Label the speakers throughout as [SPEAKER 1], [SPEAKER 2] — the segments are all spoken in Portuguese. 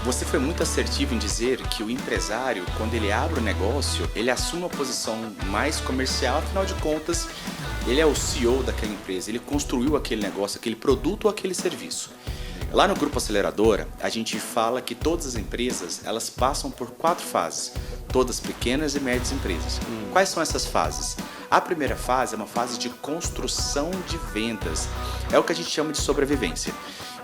[SPEAKER 1] Você foi muito assertivo em dizer que o empresário, quando ele abre o negócio, ele assume uma posição mais comercial, afinal de contas, ele é o CEO daquela empresa, ele construiu aquele negócio, aquele produto ou aquele serviço. Lá no Grupo Aceleradora, a gente fala que todas as empresas, elas passam por 4 fases, todas pequenas e médias empresas. Quais são essas fases? A primeira fase é uma fase de construção de vendas, é o que a gente chama de sobrevivência.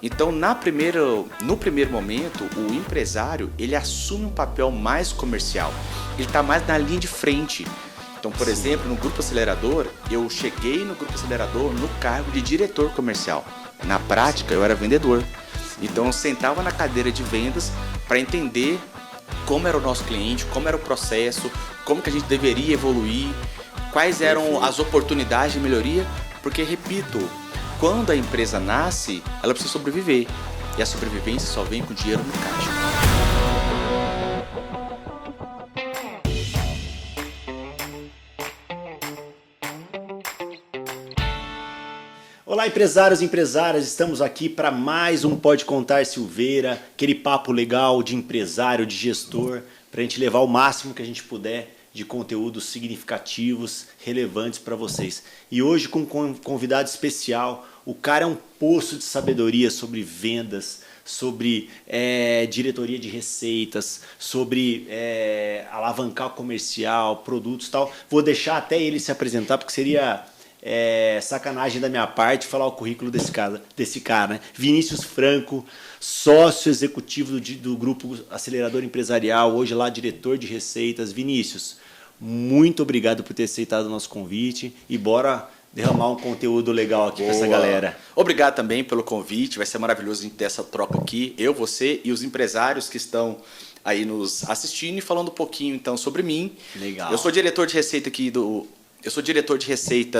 [SPEAKER 1] Então, no primeiro momento, o empresário, ele assume um papel mais comercial, ele está mais na linha de frente. Então, por exemplo, no Grupo Acelerador, eu cheguei no Grupo Acelerador no cargo de diretor comercial. Na prática, eu era vendedor. Então, eu sentava na cadeira de vendas para entender como era o nosso cliente, como era o processo, como que a gente deveria evoluir, quais eram as oportunidades de melhoria, porque, repito, quando a empresa nasce, ela precisa sobreviver. E a sobrevivência só vem com dinheiro no caixa.
[SPEAKER 2] Olá, empresários e empresárias, estamos aqui para mais um Pode Contar Silveira, aquele papo legal de empresário, de gestor, para a gente levar o máximo que a gente puder de conteúdos significativos, relevantes para vocês. E hoje com um convidado especial, o cara é um poço de sabedoria sobre vendas, sobre diretoria de receitas, sobre alavancar comercial, produtos e tal. Vou deixar até ele se apresentar, porque seria sacanagem da minha parte falar o currículo desse cara, né? Vinícius Franco, sócio executivo do Grupo Acelerador Empresarial, hoje lá diretor de receitas. Vinícius, muito obrigado por ter aceitado o nosso convite e bora derramar um conteúdo legal aqui para essa galera.
[SPEAKER 1] Obrigado também pelo convite, vai ser maravilhoso a gente ter essa troca aqui, eu, você e os empresários que estão aí nos assistindo e falando um pouquinho então sobre mim.
[SPEAKER 2] Legal.
[SPEAKER 1] Eu sou diretor de receita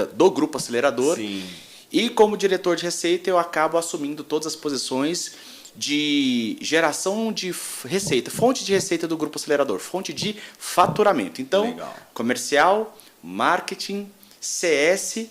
[SPEAKER 1] do Grupo Acelerador.
[SPEAKER 2] Sim.
[SPEAKER 1] E como diretor de receita eu acabo assumindo todas as posições de geração de receita, fonte de receita do Grupo Acelerador, fonte de faturamento. Então,
[SPEAKER 2] legal.
[SPEAKER 1] Comercial, marketing, CS, e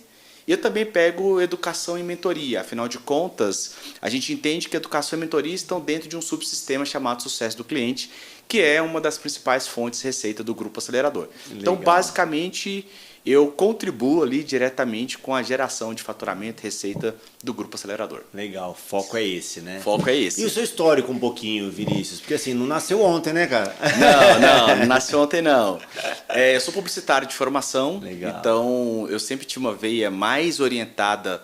[SPEAKER 1] eu também pego educação e mentoria. Afinal de contas, a gente entende que educação e mentoria estão dentro de um subsistema chamado Sucesso do Cliente, que é uma das principais fontes de receita do Grupo Acelerador.
[SPEAKER 2] Legal.
[SPEAKER 1] Então, basicamente, eu contribuo ali diretamente com a geração de faturamento e receita do Grupo Acelerador.
[SPEAKER 2] Legal, foco é esse, né?
[SPEAKER 1] Foco é esse.
[SPEAKER 2] E o seu histórico um pouquinho, Vinícius? Porque assim, não nasceu ontem, né, cara?
[SPEAKER 1] Não nasceu ontem não. Eu sou publicitário de formação.
[SPEAKER 2] Legal.
[SPEAKER 1] Então eu sempre tinha uma veia mais orientada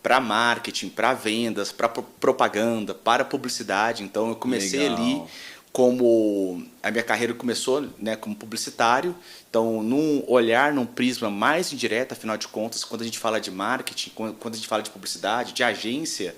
[SPEAKER 1] para marketing, para vendas, para propaganda, para publicidade. Então eu comecei ali como a minha carreira começou, né, como publicitário. Então, num prisma mais indireto, afinal de contas, quando a gente fala de marketing, quando a gente fala de publicidade, de agência,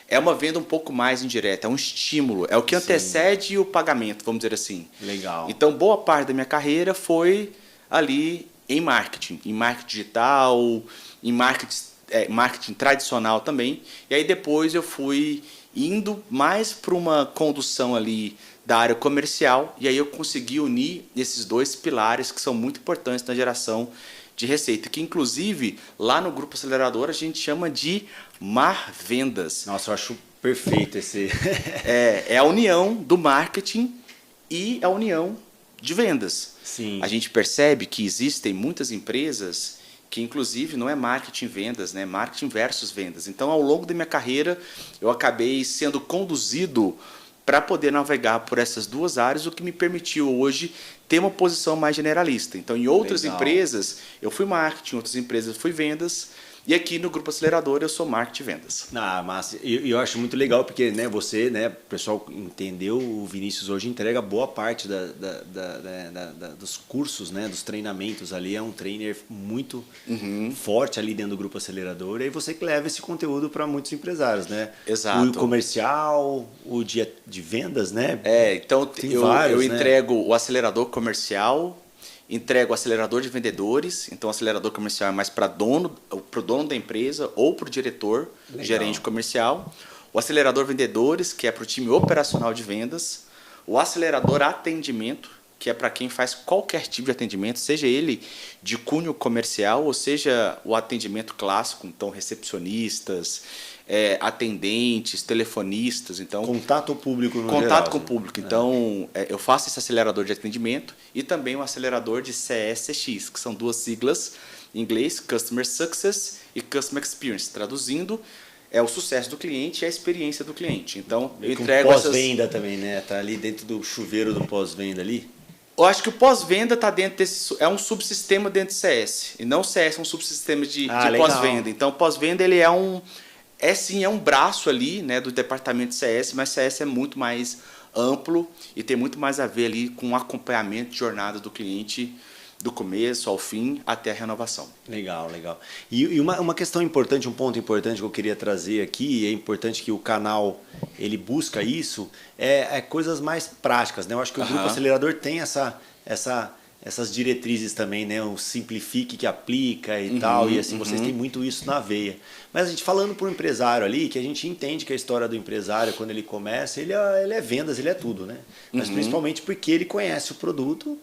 [SPEAKER 1] é uma venda um pouco mais indireta, é um estímulo, é o que antecede o pagamento, vamos dizer assim.
[SPEAKER 2] Legal.
[SPEAKER 1] Então, boa parte da minha carreira foi ali em marketing digital, em marketing tradicional também. E aí depois eu fui indo mais para uma condução ali da área comercial, e aí eu consegui unir esses dois pilares que são muito importantes na geração de receita, que inclusive lá no Grupo Acelerador a gente chama de Marvendas.
[SPEAKER 2] Nossa, eu acho perfeito esse...
[SPEAKER 1] é a união do marketing e a união de vendas.
[SPEAKER 2] Sim.
[SPEAKER 1] A gente percebe que existem muitas empresas que inclusive não é marketing e vendas, né? Marketing versus vendas. Então, ao longo da minha carreira, eu acabei sendo conduzido para poder navegar por essas duas áreas, o que me permitiu hoje ter uma posição mais generalista. Então, em outras empresas, eu fui marketing, em outras empresas eu fui vendas, e aqui no Grupo Acelerador eu sou marketing e vendas.
[SPEAKER 2] Mas eu acho muito legal porque, né, você, né, o pessoal entendeu, o Vinícius hoje entrega boa parte dos cursos, né, dos treinamentos ali, é um trainer muito forte ali dentro do Grupo Acelerador, e aí você que leva esse conteúdo para muitos empresários, né?
[SPEAKER 1] Exato.
[SPEAKER 2] O comercial, o dia de vendas, né?
[SPEAKER 1] Então eu entrego o acelerador comercial, entrego o acelerador de vendedores. Então o acelerador comercial é mais para o dono da empresa ou para o diretor, gerente comercial. O acelerador vendedores, que é para o time operacional de vendas. O acelerador atendimento, que é para quem faz qualquer tipo de atendimento, seja ele de cunho comercial ou seja o atendimento clássico, então recepcionistas, atendentes, telefonistas. Então,
[SPEAKER 2] Contato público no
[SPEAKER 1] contato
[SPEAKER 2] geral,
[SPEAKER 1] com o
[SPEAKER 2] assim.
[SPEAKER 1] público. Então, eu faço esse acelerador de atendimento e também um acelerador de CSX, que são duas siglas em inglês, Customer Success e Customer Experience. Traduzindo, é o sucesso do cliente e a experiência do cliente. Então, eu entrego
[SPEAKER 2] pós-venda também, né? Tá ali dentro do chuveiro do pós-venda ali.
[SPEAKER 1] Eu acho que o pós-venda está dentro desse. É um subsistema dentro do CS. E não o CS é um subsistema de pós-venda. Então, o pós-venda ele é um. É um braço ali, né, do departamento de CS, mas CS é muito mais amplo e tem muito mais a ver ali com o acompanhamento de jornada do cliente do começo ao fim até a renovação.
[SPEAKER 2] Legal, legal. E uma questão importante, um ponto importante que eu queria trazer aqui, e é importante que o canal ele busca isso, é coisas mais práticas, né? Eu acho que o Grupo Acelerador tem essas diretrizes também, né? O simplifique que aplica e tal, e assim, vocês têm muito isso na veia. Mas a gente falando para o empresário ali, que a gente entende que a história do empresário, quando ele começa, ele é vendas, ele é tudo, né? Mas principalmente porque ele conhece o produto,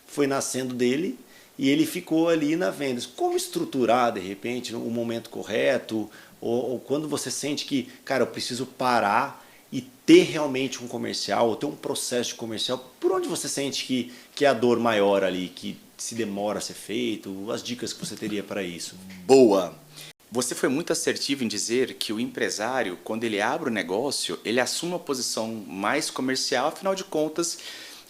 [SPEAKER 2] foi nascendo dele e ele ficou ali na vendas. Como estruturar, de repente, o momento correto, ou quando você sente que, cara, eu preciso parar e ter realmente um comercial, ou ter um processo de comercial, por onde você sente que é a dor maior ali, que se demora a ser feito, as dicas que você teria para isso?
[SPEAKER 1] Boa! Você foi muito assertivo em dizer que o empresário, quando ele abre o negócio, ele assume uma posição mais comercial, afinal de contas,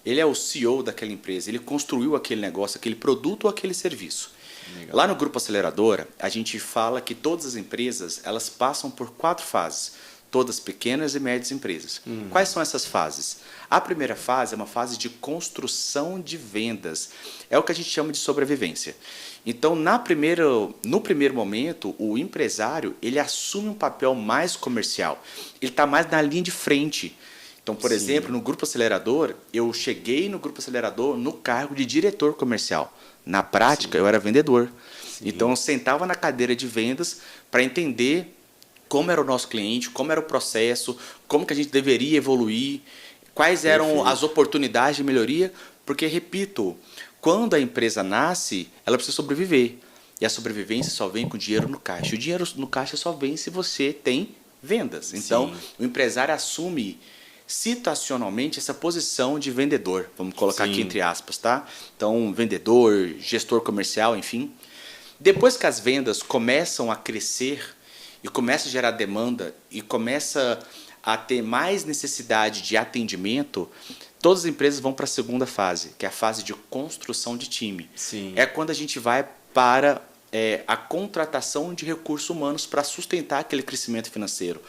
[SPEAKER 1] ele é o CEO daquela empresa, ele construiu aquele negócio, aquele produto ou aquele serviço. Legal. Lá no Grupo Aceleradora, a gente fala que todas as empresas elas passam por 4 fases, todas pequenas e médias empresas. Quais são essas fases? A primeira fase é uma fase de construção de vendas, é o que a gente chama de sobrevivência. Então, no primeiro momento, o empresário ele assume um papel mais comercial, ele está mais na linha de frente. Então, por exemplo, no Grupo Acelerador, eu cheguei no Grupo Acelerador no cargo de diretor comercial. Na prática, eu era vendedor. Então, eu sentava na cadeira de vendas para entender como era o nosso cliente, como era o processo, como que a gente deveria evoluir, quais eram as oportunidades de melhoria. Porque, repito, quando a empresa nasce, ela precisa sobreviver. E a sobrevivência só vem com dinheiro no caixa. O dinheiro no caixa só vem se você tem vendas. Então, o empresário assume situacionalmente essa posição de vendedor, vamos colocar aqui entre aspas, tá? Então, vendedor, gestor comercial, enfim. Depois que as vendas começam a crescer e começa a gerar demanda e começa a ter mais necessidade de atendimento, todas as empresas vão para a segunda fase, que é a fase de construção de time. É quando a gente vai para a contratação de recursos humanos para sustentar aquele crescimento financeiro,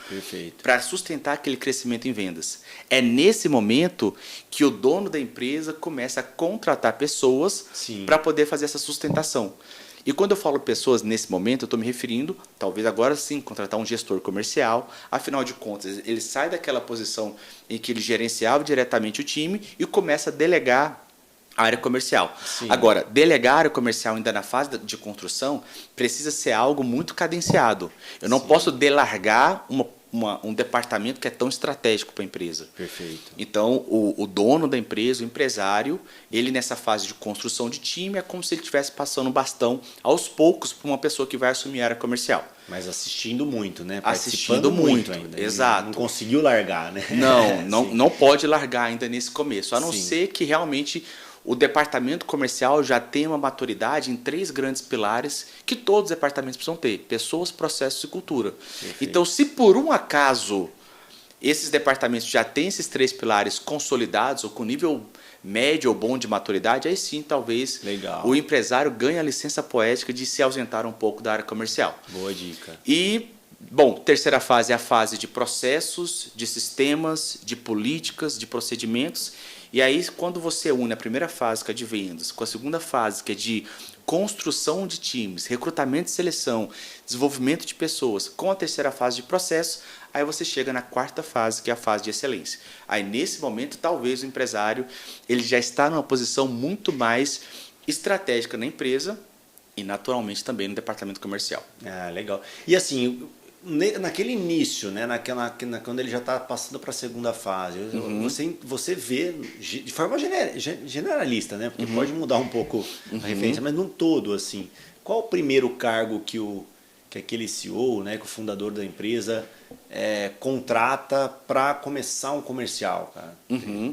[SPEAKER 1] para sustentar aquele crescimento em vendas. É nesse momento que o dono da empresa começa a contratar pessoas para poder fazer essa sustentação. E quando eu falo pessoas nesse momento, eu estou me referindo, talvez agora sim, contratar um gestor comercial. Afinal de contas, ele sai daquela posição em que ele gerenciava diretamente o time e começa a delegar a área comercial. Agora, delegar a área comercial ainda na fase de construção precisa ser algo muito cadenciado. Eu não posso delargar um departamento que é tão estratégico para a empresa. Então, o dono da empresa, o empresário, ele nessa fase de construção de time é como se ele estivesse passando um bastão aos poucos para uma pessoa que vai assumir a área comercial.
[SPEAKER 2] Mas assistindo muito, né?
[SPEAKER 1] Assistindo muito ainda. Exato.
[SPEAKER 2] Não conseguiu largar, né?
[SPEAKER 1] Não pode largar ainda nesse começo, a não ser que realmente o departamento comercial já tem uma maturidade em 3 grandes pilares que todos os departamentos precisam ter: pessoas, processos e cultura. Então, se por um acaso esses departamentos já têm esses 3 pilares consolidados ou com nível médio ou bom de maturidade, aí sim, talvez o empresário ganhe a licença poética de se ausentar um pouco da área comercial.
[SPEAKER 2] Boa dica.
[SPEAKER 1] E, bom, terceira fase é a fase de processos, de sistemas, de políticas, de procedimentos. E aí, quando você une a primeira fase, que é de vendas, com a segunda fase, que é de construção de times, recrutamento e seleção, desenvolvimento de pessoas, com a terceira fase de processo, aí você chega na quarta fase, que é a fase de excelência. Aí, nesse momento, talvez o empresário ele já está numa posição muito mais estratégica na empresa e, naturalmente, também no departamento comercial.
[SPEAKER 2] Ah, legal. E assim, naquele início, né, quando ele já está passando para a segunda fase, você vê de forma generalista, né, porque pode mudar um pouco a referência, mas num todo, assim, qual o primeiro cargo que o que aquele CEO, né, que o fundador da empresa contrata para começar um comercial, cara?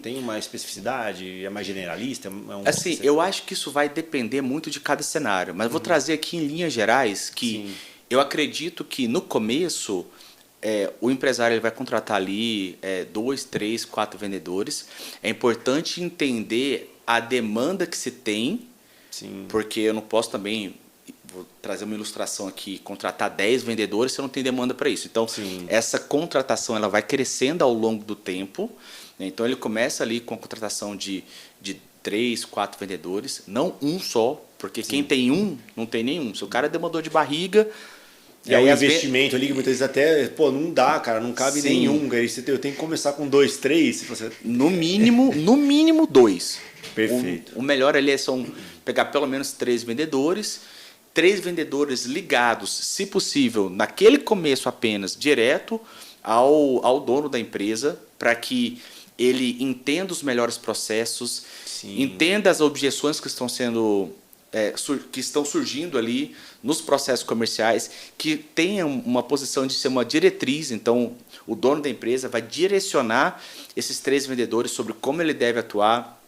[SPEAKER 2] Tem uma especificidade? É mais generalista?
[SPEAKER 1] Assim, eu acho que isso vai depender muito de cada cenário, mas vou trazer aqui em linhas gerais que eu acredito que no começo o empresário ele vai contratar ali 2, 3, 4 vendedores. É importante entender a demanda que se tem, porque eu não posso também, vou trazer uma ilustração aqui, contratar 10 vendedores se eu não tenho demanda para isso. Então, essa contratação ela vai crescendo ao longo do tempo, né? Então, ele começa ali com a contratação de 3, 4 vendedores, não um só, porque quem tem um, não tem nenhum. Se o cara é demador de barriga...
[SPEAKER 2] E aí o investimento ali, que muitas vezes até, não dá, cara, não cabe nenhum. Aí eu tenho que começar com 2, 3.
[SPEAKER 1] No mínimo 2.
[SPEAKER 2] Perfeito.
[SPEAKER 1] O melhor ali é pegar pelo menos 3 vendedores ligados, se possível, naquele começo apenas, direto ao dono da empresa, para que ele entenda os melhores processos, entenda as objeções que estão sendo... que estão surgindo ali nos processos comerciais, que tenham uma posição de ser uma diretriz. Então, o dono da empresa vai direcionar esses 3 vendedores sobre como ele deve atuar,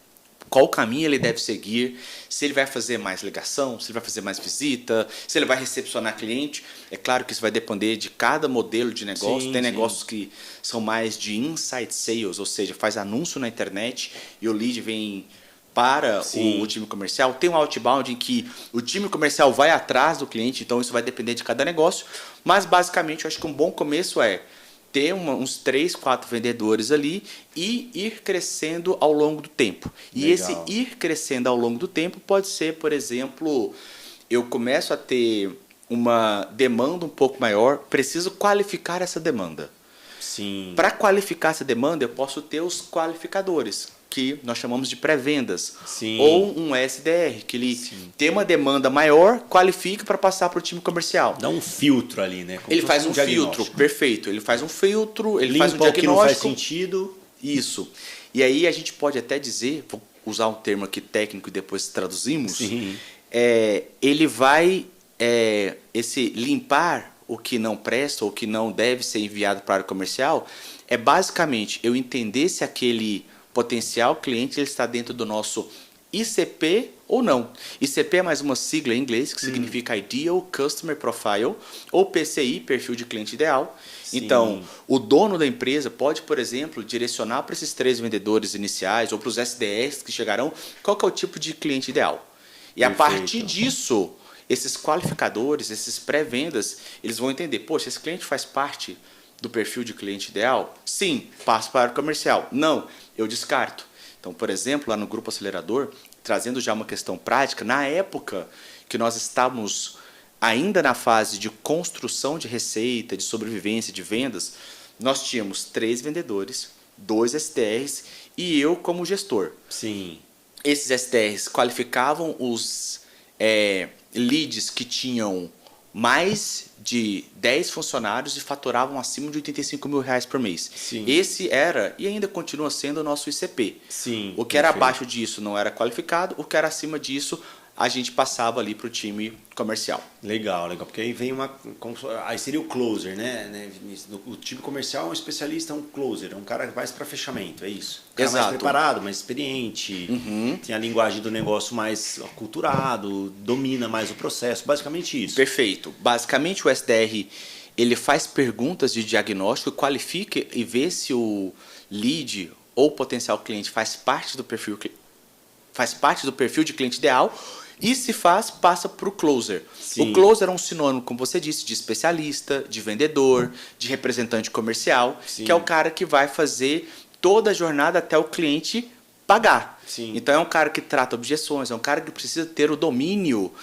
[SPEAKER 1] qual caminho ele deve seguir, se ele vai fazer mais ligação, se ele vai fazer mais visita, se ele vai recepcionar cliente. É claro que isso vai depender de cada modelo de negócio. Tem negócios que são mais de inside sales, ou seja, faz anúncio na internet e o lead vem... para o time comercial. Tem um outbound em que o time comercial vai atrás do cliente, então isso vai depender de cada negócio. Mas, basicamente, eu acho que um bom começo é ter uns 3, 4 vendedores ali e ir crescendo ao longo do tempo. E esse ir crescendo ao longo do tempo pode ser, por exemplo, eu começo a ter uma demanda um pouco maior, preciso qualificar essa demanda. Para qualificar essa demanda, eu posso ter os qualificadores, que nós chamamos de pré-vendas, ou um SDR, que ele tem uma demanda maior, qualifica para passar para o time comercial.
[SPEAKER 2] Dá um filtro ali, né?
[SPEAKER 1] Ele faz um filtro, perfeito. Ele faz um filtro, ele faz um diagnóstico.
[SPEAKER 2] Que não faz sentido.
[SPEAKER 1] Isso. E aí a gente pode até dizer, vou usar um termo aqui técnico e depois traduzimos, ele vai esse limpar o que não presta ou que não deve ser enviado para a área comercial, é basicamente eu entender se aquele potencial cliente ele está dentro do nosso ICP ou não. ICP é mais uma sigla em inglês que significa Ideal Customer Profile, ou PCI, Perfil de Cliente Ideal. Então, o dono da empresa pode, por exemplo, direcionar para esses 3 vendedores iniciais ou para os SDRs que chegarão qual que é o tipo de cliente ideal. E a partir disso, esses qualificadores, esses pré-vendas, eles vão entender, poxa, esse cliente faz parte do perfil de cliente ideal? Sim, passo para a área comercial. Não, eu descarto. Então, por exemplo, lá no Grupo Acelerador, trazendo já uma questão prática, na época que nós estávamos ainda na fase de construção de receita, de sobrevivência, de vendas, nós tínhamos 3 vendedores, 2 SDRs e eu como gestor. Esses SDRs qualificavam os leads que tinham mais de 10 funcionários e faturavam acima de R$85 mil por mês. Esse era e ainda continua sendo o nosso ICP. O que era abaixo disso não era qualificado, o que era acima disso a gente passava ali para o time comercial.
[SPEAKER 2] Legal, porque aí vem aí seria o closer, né? O time comercial é um especialista, é um closer, é um cara que vai para fechamento, é isso. Um cara mais preparado, mais experiente, tem a linguagem do negócio mais aculturado, domina mais o processo, basicamente isso.
[SPEAKER 1] Perfeito. Basicamente o SDR ele faz perguntas de diagnóstico, qualifica e vê se o lead ou potencial cliente faz parte do perfil de cliente ideal. E se passa para o closer. O closer é um sinônimo, como você disse, de especialista, de vendedor, de representante comercial, que é o cara que vai fazer toda a jornada até o cliente pagar. Então é um cara que trata objeções, é um cara que precisa ter o domínio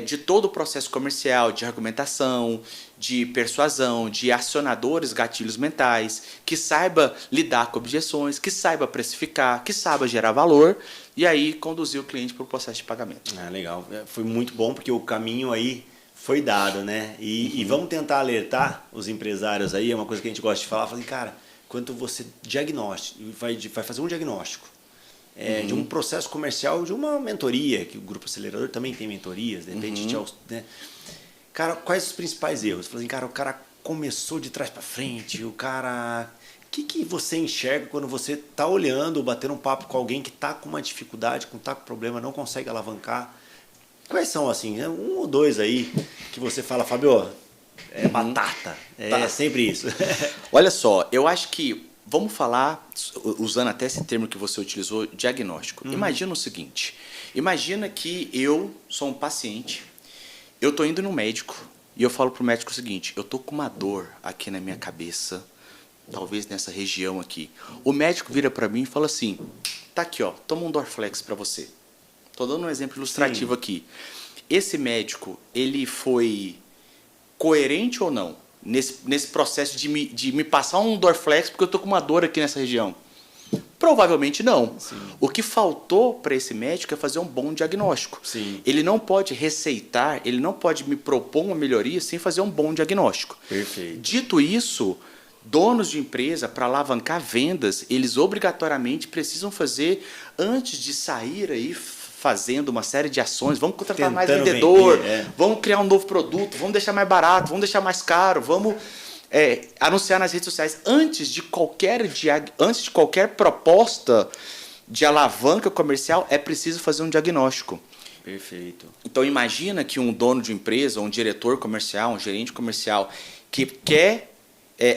[SPEAKER 1] de todo o processo comercial, de argumentação, de persuasão, de acionadores, gatilhos mentais, que saiba lidar com objeções, que saiba precificar, que saiba gerar valor e aí conduzir o cliente para o processo de pagamento.
[SPEAKER 2] Legal. Foi muito bom porque o caminho aí foi dado, né? E vamos tentar alertar os empresários aí, é uma coisa que a gente gosta de falar, cara, quando você vai fazer um diagnóstico de um processo comercial, de uma mentoria, que o Grupo Acelerador também tem mentorias, de repente, Cara, quais os principais erros? Falei assim, cara, o cara começou de trás para frente, o cara... O que você enxerga quando você está olhando, batendo um papo com alguém que está com uma dificuldade, que está com problema, não consegue alavancar? Quais são, assim, um ou dois aí que você fala, Fábio, é batata, é sempre isso.
[SPEAKER 1] Olha só, eu acho que, vamos falar, usando até esse termo que você utilizou, diagnóstico. Imagina o seguinte, imagina que eu sou um paciente, eu estou indo no médico e eu falo para o médico o seguinte, eu estou com uma dor aqui na minha cabeça, talvez nessa região aqui. O médico vira para mim e fala assim, tá aqui, ó, toma um Dorflex para você. Estou dando um exemplo ilustrativo aqui. Esse médico, ele foi coerente ou não nesse processo de me passar um Dorflex porque eu estou com uma dor aqui nessa região? Provavelmente não.
[SPEAKER 2] Sim.
[SPEAKER 1] O que faltou para esse médico é fazer um bom diagnóstico.
[SPEAKER 2] Sim.
[SPEAKER 1] Ele não pode receitar, ele não pode me propor uma melhoria sem fazer um bom diagnóstico.
[SPEAKER 2] Perfeito.
[SPEAKER 1] Dito isso, donos de empresa, para alavancar vendas, eles obrigatoriamente precisam fazer, antes de sair aí fazendo uma série de ações, vamos contratar mais vendedor, vamos criar um novo produto, vamos deixar mais barato, vamos deixar mais caro, vamos anunciar nas redes sociais. Antes de qualquer proposta de alavanca comercial, é preciso fazer um diagnóstico.
[SPEAKER 2] Perfeito.
[SPEAKER 1] Então imagina que um dono de empresa, um diretor comercial, um gerente comercial que quer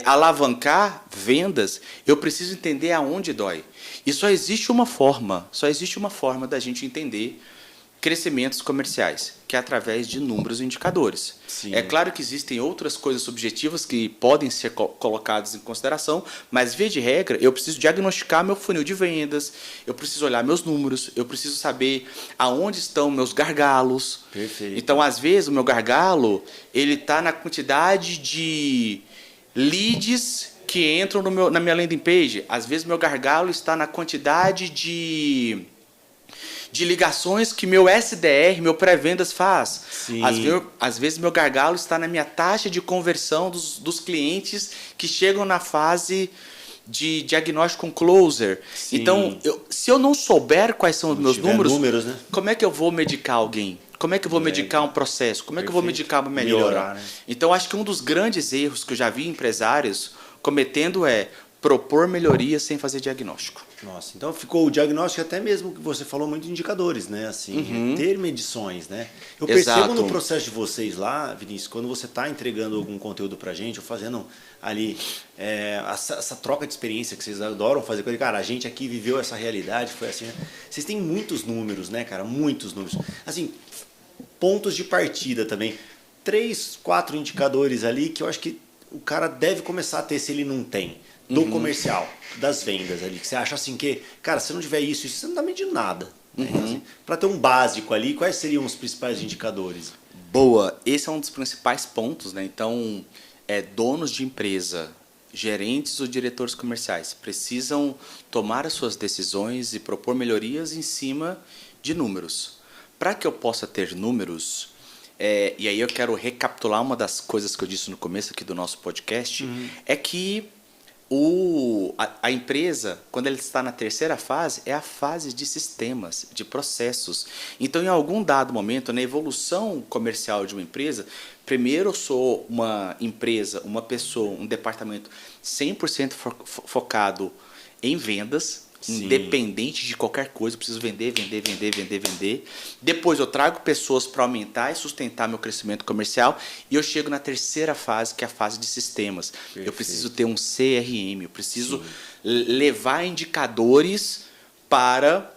[SPEAKER 1] alavancar vendas, eu preciso entender aonde dói. E só existe uma forma da gente entender crescimentos comerciais, que é através de números e indicadores.
[SPEAKER 2] Sim.
[SPEAKER 1] É claro que existem outras coisas subjetivas que podem ser colocadas em consideração, mas, via de regra, eu preciso diagnosticar meu funil de vendas, eu preciso olhar meus números, eu preciso saber aonde estão meus gargalos.
[SPEAKER 2] Perfeito.
[SPEAKER 1] Então, às vezes, o meu gargalo ele está na quantidade de leads que entram na minha landing page. Às vezes, meu gargalo está na quantidade de ligações que meu SDR, meu pré-vendas faz.
[SPEAKER 2] Sim.
[SPEAKER 1] Às vezes, meu gargalo está na minha taxa de conversão dos clientes que chegam na fase de diagnóstico com closer.
[SPEAKER 2] Sim.
[SPEAKER 1] Então, se eu não souber quais são os meus números,
[SPEAKER 2] né?
[SPEAKER 1] como é que eu vou medicar alguém? Como é que eu vou medicar um processo? Como é que eu vou medicar uma melhora?
[SPEAKER 2] Né?
[SPEAKER 1] Então, acho que um dos grandes erros que eu já vi empresários cometendo é propor melhorias sem fazer diagnóstico.
[SPEAKER 2] Nossa, então ficou o diagnóstico, até mesmo que você falou muito de indicadores, né? Assim, ter medições, né? Eu percebo no processo de vocês lá, Vinícius, quando você está entregando algum conteúdo pra gente, ou fazendo ali essa troca de experiência que vocês adoram fazer, cara, a gente aqui viveu essa realidade, foi assim, né? Vocês têm muitos números, né, cara? Muitos números. Assim, pontos de partida também. 3, 4 indicadores ali que eu acho que o cara deve começar a ter, se ele não tem, do comercial, das vendas ali, que você acha assim que, cara, se não tiver isso, você não está medindo nada. Né? Então, assim, para ter um básico ali, quais seriam os principais indicadores?
[SPEAKER 1] Boa, esse é um dos principais pontos, né? Então, donos de empresa, gerentes ou diretores comerciais precisam tomar as suas decisões e propor melhorias em cima de números. Para que eu possa ter números, e aí eu quero recapitular uma das coisas que eu disse no começo aqui do nosso podcast, é que a empresa, quando ela está na terceira fase, é a fase de sistemas, de processos. Então, em algum dado momento, na evolução comercial de uma empresa, primeiro eu sou uma empresa, uma pessoa, um departamento 100% focado em vendas. Sim. Independente de qualquer coisa, eu preciso vender. Depois eu trago pessoas para aumentar e sustentar meu crescimento comercial e eu chego na terceira fase, que é a fase de sistemas. Perfeito. Eu preciso ter um CRM, eu preciso levar indicadores para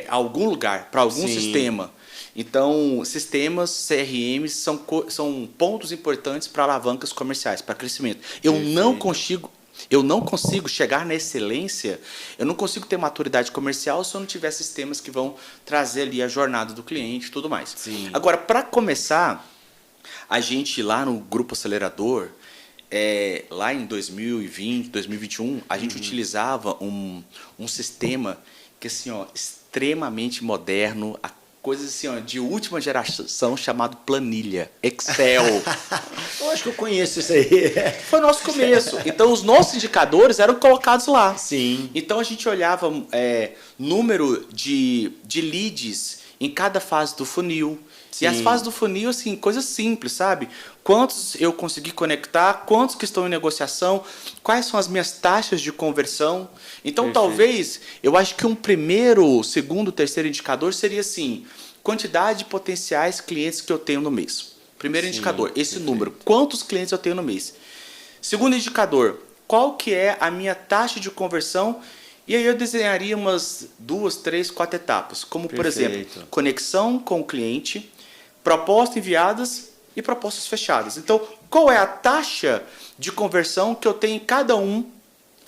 [SPEAKER 1] algum lugar, para algum sistema. Então, sistemas, CRMs são pontos importantes para alavancas comerciais, para crescimento. Eu não consigo chegar na excelência, eu não consigo ter maturidade comercial se eu não tiver sistemas que vão trazer ali a jornada do cliente e tudo mais.
[SPEAKER 2] Sim.
[SPEAKER 1] Agora, para começar, a gente lá no Grupo Acelerador, lá em 2020, 2021, a gente utilizava um sistema que assim, extremamente moderno, coisas assim, de última geração, chamado planilha, Excel.
[SPEAKER 2] Eu acho que eu conheço isso aí.
[SPEAKER 1] Foi o nosso começo. Então, os nossos indicadores eram colocados lá.
[SPEAKER 2] Sim.
[SPEAKER 1] Então, a gente olhava número de leads em cada fase do funil.
[SPEAKER 2] Sim.
[SPEAKER 1] E as fases do funil, assim, coisas simples, sabe? Quantos eu consegui conectar, quantos que estão em negociação, quais são as minhas taxas de conversão. Então,
[SPEAKER 2] Perfeito.
[SPEAKER 1] talvez, eu acho que um primeiro, segundo, terceiro indicador seria assim, quantidade de potenciais clientes que eu tenho no mês. Primeiro indicador, esse
[SPEAKER 2] perfeito.
[SPEAKER 1] número, quantos clientes eu tenho no mês. Segundo indicador, qual que é a minha taxa de conversão. E aí eu desenharia umas 2, 3, 4 etapas, como por exemplo, conexão com o cliente, propostas enviadas e propostas fechadas. Então, qual é a taxa de conversão que eu tenho em cada um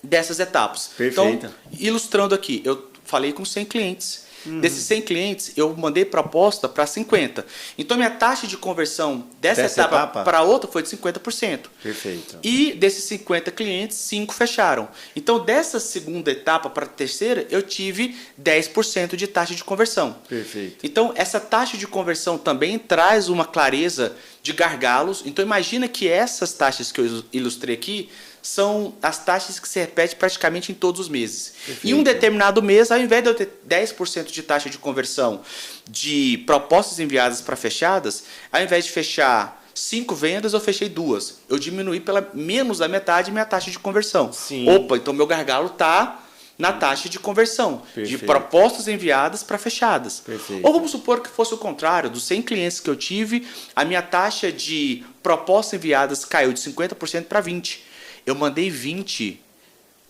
[SPEAKER 1] dessas etapas?
[SPEAKER 2] Perfeito.
[SPEAKER 1] Então, ilustrando aqui, eu falei com 100 clientes. Desses 100 clientes, eu mandei proposta para 50. Então, minha taxa de conversão dessa etapa para outra foi de 50%.
[SPEAKER 2] Perfeito.
[SPEAKER 1] E desses 50 clientes, 5 fecharam. Então, dessa segunda etapa para a terceira, eu tive 10% de taxa de conversão.
[SPEAKER 2] Perfeito.
[SPEAKER 1] Então, essa taxa de conversão também traz uma clareza de gargalos. Então, imagina que essas taxas que eu ilustrei aqui são as taxas que se repetem praticamente em todos os meses.
[SPEAKER 2] Perfeito.
[SPEAKER 1] Em um determinado mês, ao invés de eu ter 10% de taxa de conversão de propostas enviadas para fechadas, ao invés de fechar 5 vendas, eu fechei 2. Eu diminuí pela menos da metade minha taxa de conversão.
[SPEAKER 2] Sim.
[SPEAKER 1] Opa, então meu gargalo está na taxa de conversão,
[SPEAKER 2] Perfeito.
[SPEAKER 1] de propostas enviadas para fechadas.
[SPEAKER 2] Perfeito.
[SPEAKER 1] Ou vamos supor que fosse o contrário, dos 100 clientes que eu tive, a minha taxa de propostas enviadas caiu de 50% para 20%. Eu mandei 20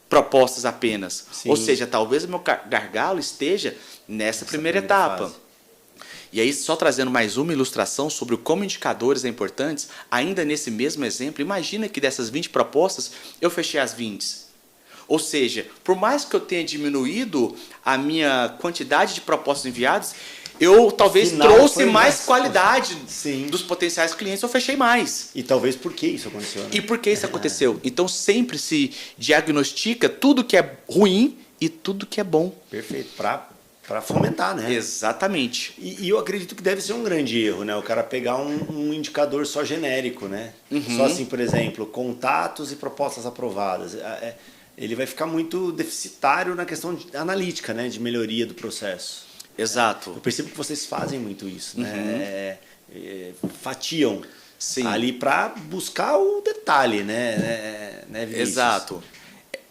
[SPEAKER 1] propostas apenas.
[SPEAKER 2] Sim.
[SPEAKER 1] Ou seja, talvez o meu gargalo esteja nessa primeira etapa.
[SPEAKER 2] Fase.
[SPEAKER 1] E aí, só trazendo mais uma ilustração sobre como indicadores são importantes, ainda nesse mesmo exemplo, imagina que dessas 20 propostas, eu fechei as 20. Ou seja, por mais que eu tenha diminuído a minha quantidade de propostas enviadas, eu talvez trouxe mais qualidade dos potenciais clientes, eu fechei mais.
[SPEAKER 2] E talvez por que isso aconteceu, né?
[SPEAKER 1] E por que isso aconteceu? Então sempre se diagnostica tudo que é ruim e tudo que é bom.
[SPEAKER 2] Perfeito, para fomentar, né?
[SPEAKER 1] Exatamente.
[SPEAKER 2] E eu acredito que deve ser um grande erro, né? O cara pegar um indicador só genérico, né? Só assim, por exemplo, contatos e propostas aprovadas. Ele vai ficar muito deficitário na questão analítica, né? De melhoria do processo.
[SPEAKER 1] Exato.
[SPEAKER 2] Eu percebo que vocês fazem muito isso, né? Fatiam
[SPEAKER 1] Sim.
[SPEAKER 2] ali para buscar o detalhe, né, Vinícius?
[SPEAKER 1] Exato.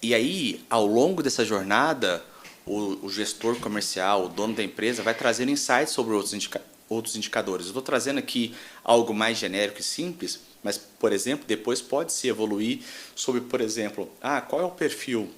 [SPEAKER 1] E aí, ao longo dessa jornada, o gestor comercial, o dono da empresa, vai trazer insights sobre outros indicadores. Eu estou trazendo aqui algo mais genérico e simples, mas, por exemplo, depois pode se evoluir sobre, por exemplo, qual é o perfil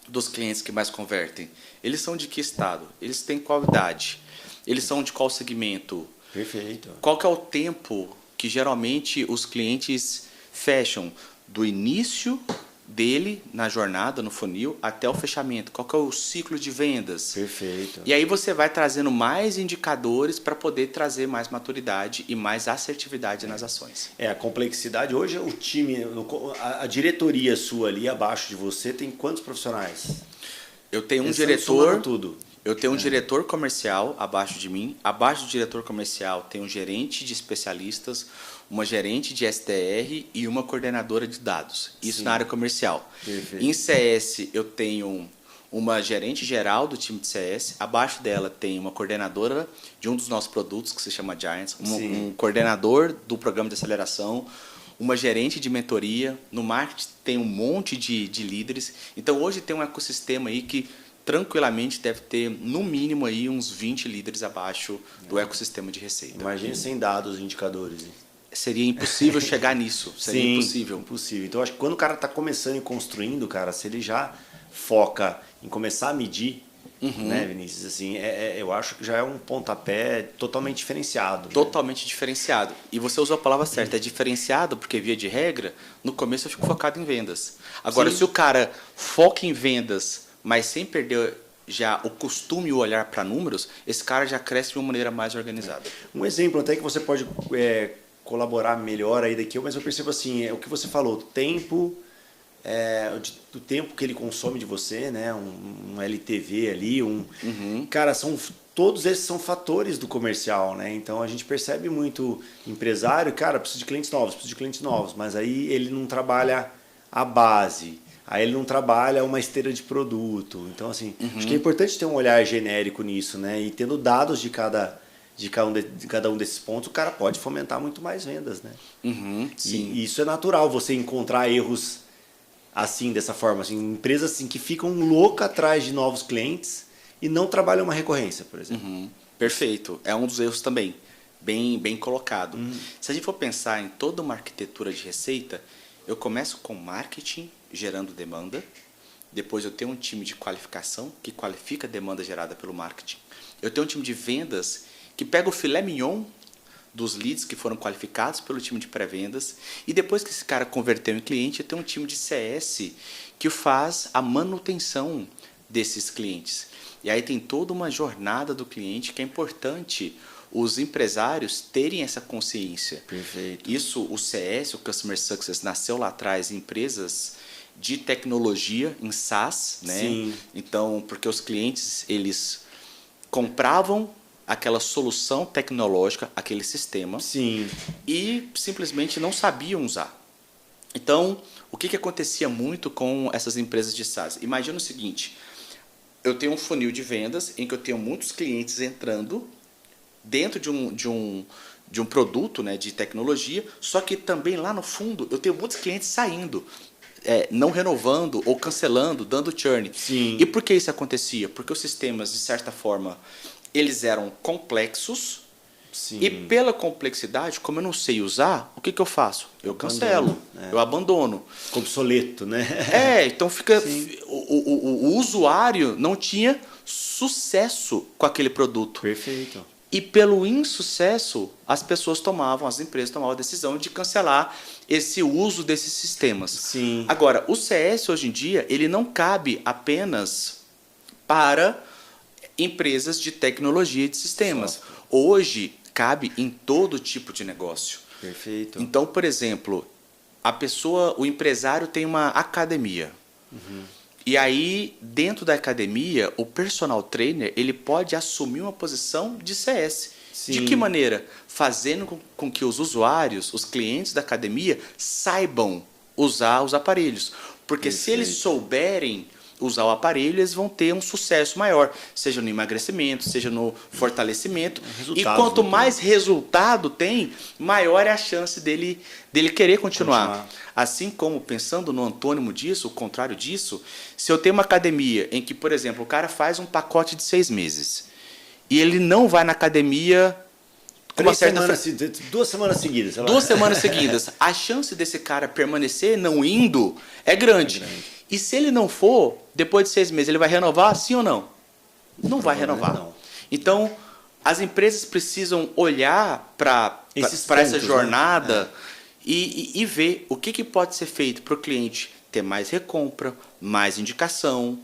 [SPEAKER 1] dos clientes que mais convertem? Eles são de que estado? Eles têm qual idade? Eles são de qual segmento?
[SPEAKER 2] Perfeito.
[SPEAKER 1] Qual que é o tempo que geralmente os clientes fecham do início dele na jornada, no funil, até o fechamento? Qual que é o ciclo de vendas?
[SPEAKER 2] Perfeito.
[SPEAKER 1] E aí você vai trazendo mais indicadores para poder trazer mais maturidade e mais assertividade nas ações.
[SPEAKER 2] A complexidade. Hoje o time, a diretoria sua ali abaixo de você tem quantos profissionais?
[SPEAKER 1] Eu tenho um
[SPEAKER 2] diretor. Tudo.
[SPEAKER 1] Eu tenho um diretor comercial abaixo de mim. Abaixo do diretor comercial tem um gerente de especialistas, uma gerente de SDR e uma coordenadora de dados. Isso na área comercial.
[SPEAKER 2] Perfeito.
[SPEAKER 1] Em CS eu tenho uma gerente geral do time de CS. Abaixo dela tem uma coordenadora de um dos nossos produtos que se chama Giants, um coordenador do programa de aceleração, uma gerente de mentoria. No marketing tem um monte de líderes. Então hoje tem um ecossistema aí que tranquilamente deve ter no mínimo aí uns 20 líderes abaixo do ecossistema de receita.
[SPEAKER 2] Imagine sem dados, indicadores.
[SPEAKER 1] Seria impossível chegar nisso. Seria impossível.
[SPEAKER 2] Então acho que quando o cara está começando e construindo, cara, se ele já foca em começar a medir, né, Vinícius? Assim, eu acho que já é um pontapé totalmente diferenciado.
[SPEAKER 1] Totalmente diferenciado. E você usou a palavra certa, é diferenciado porque, via de regra, no começo eu fico focado em vendas. Agora, se o cara foca em vendas, mas sem perder já o costume e o olhar para números, esse cara já cresce de uma maneira mais organizada.
[SPEAKER 2] Um exemplo até que você pode colaborar melhor aí daqui, mas eu percebo assim, o que você falou, tempo, do tempo que ele consome de você, né? Um LTV ali, cara, todos esses são fatores do comercial, né? Então a gente percebe muito empresário, cara, precisa de clientes novos, mas aí ele não trabalha a base, aí ele não trabalha uma esteira de produto. Então assim, acho que é importante ter um olhar genérico nisso, né? E tendo dados de cada de cada um desses pontos, o cara pode fomentar muito mais vendas, né?
[SPEAKER 1] Sim.
[SPEAKER 2] E isso é natural, você encontrar erros assim, dessa forma. Assim, empresas assim, que ficam loucas atrás de novos clientes e não trabalham uma recorrência, por exemplo.
[SPEAKER 1] Perfeito. É um dos erros também. Bem colocado. Se a gente for pensar em toda uma arquitetura de receita, eu começo com marketing gerando demanda, depois eu tenho um time de qualificação que qualifica a demanda gerada pelo marketing, eu tenho um time de vendas que pega o filé mignon dos leads que foram qualificados pelo time de pré-vendas, e depois que esse cara converteu em cliente, eu tenho um time de CS que faz a manutenção desses clientes. E aí tem toda uma jornada do cliente que é importante os empresários terem essa consciência.
[SPEAKER 2] Perfeito.
[SPEAKER 1] Isso, o CS, o Customer Success, nasceu lá atrás em empresas de tecnologia, em SaaS, né?
[SPEAKER 2] Sim.
[SPEAKER 1] Então, porque os clientes, eles compravam aquela solução tecnológica, aquele sistema,
[SPEAKER 2] Sim.
[SPEAKER 1] e simplesmente não sabiam usar. Então, o que acontecia muito com essas empresas de SaaS? Imagina o seguinte, eu tenho um funil de vendas em que eu tenho muitos clientes entrando dentro de um produto, né, de tecnologia, só que também lá no fundo eu tenho muitos clientes saindo, não renovando ou cancelando, dando churn.
[SPEAKER 2] Sim.
[SPEAKER 1] E por que isso acontecia? Porque os sistemas, de certa forma, eles eram complexos.
[SPEAKER 2] Sim.
[SPEAKER 1] E pela complexidade, como eu não sei usar, o que eu faço? Eu cancelo, eu abandono.
[SPEAKER 2] Ficou obsoleto, né?
[SPEAKER 1] Então fica o usuário não tinha sucesso com aquele produto.
[SPEAKER 2] Perfeito.
[SPEAKER 1] E pelo insucesso, as empresas tomavam a decisão de cancelar esse uso desses sistemas.
[SPEAKER 2] Sim.
[SPEAKER 1] Agora, o CS hoje em dia, ele não cabe apenas para empresas de tecnologia e de sistemas. Hoje, cabe em todo tipo de negócio.
[SPEAKER 2] Perfeito.
[SPEAKER 1] Então, por exemplo, o empresário tem uma academia. E aí, dentro da academia, o personal trainer ele pode assumir uma posição de CS.
[SPEAKER 2] Sim.
[SPEAKER 1] De que maneira? Fazendo com que os usuários, os clientes da academia, saibam usar os aparelhos. Porque se eles souberem usar o aparelho, eles vão ter um sucesso maior, seja no emagrecimento, seja no fortalecimento. E quanto mais resultado tem, maior é a chance dele querer continuar. Assim como, pensando no antônimo disso, o contrário disso, se eu tenho uma academia em que, por exemplo, o cara faz um pacote de 6 meses e ele não vai na academia com uma certa
[SPEAKER 2] 2 semanas seguidas. Sei lá.
[SPEAKER 1] 2 semanas seguidas. A chance desse cara permanecer não indo é grande. E se ele não for, depois de 6 meses, ele vai renovar, sim ou não? Não vai renovar. Não. Então, as empresas precisam olhar para essa jornada, né? e ver o que pode ser feito para o cliente ter mais recompra, mais indicação,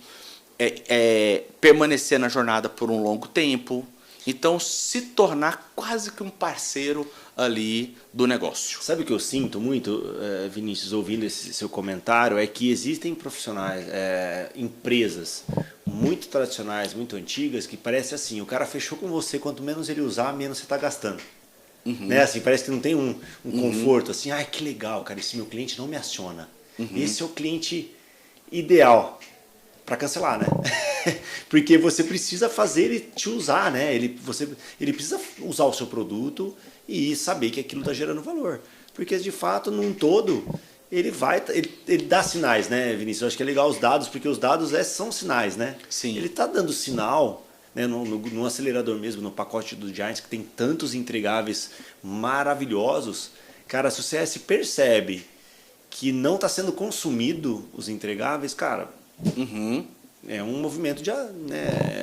[SPEAKER 1] permanecer na jornada por um longo tempo. Então, se tornar quase que um parceiro ali do negócio.
[SPEAKER 2] Sabe o que eu sinto muito, Vinícius, ouvindo esse seu comentário, é que existem profissionais, empresas muito tradicionais, muito antigas, que parece assim, o cara fechou com você, quanto menos ele usar, menos você está gastando. Né? Assim, parece que não tem um conforto, assim, que legal, cara, esse meu cliente não me aciona. Esse é o cliente ideal para cancelar, né? Porque você precisa fazer ele te usar, né? Ele precisa usar o seu produto e saber que aquilo está gerando valor. Porque, de fato, num todo, ele dá sinais, né, Vinícius? Eu acho que é legal os dados, porque os dados são sinais, né?
[SPEAKER 1] Sim.
[SPEAKER 2] Ele está dando sinal, né, no acelerador mesmo, no pacote do Giants, que tem tantos entregáveis maravilhosos. Cara, se o CS percebe que não está sendo consumido os entregáveis, cara... É um movimento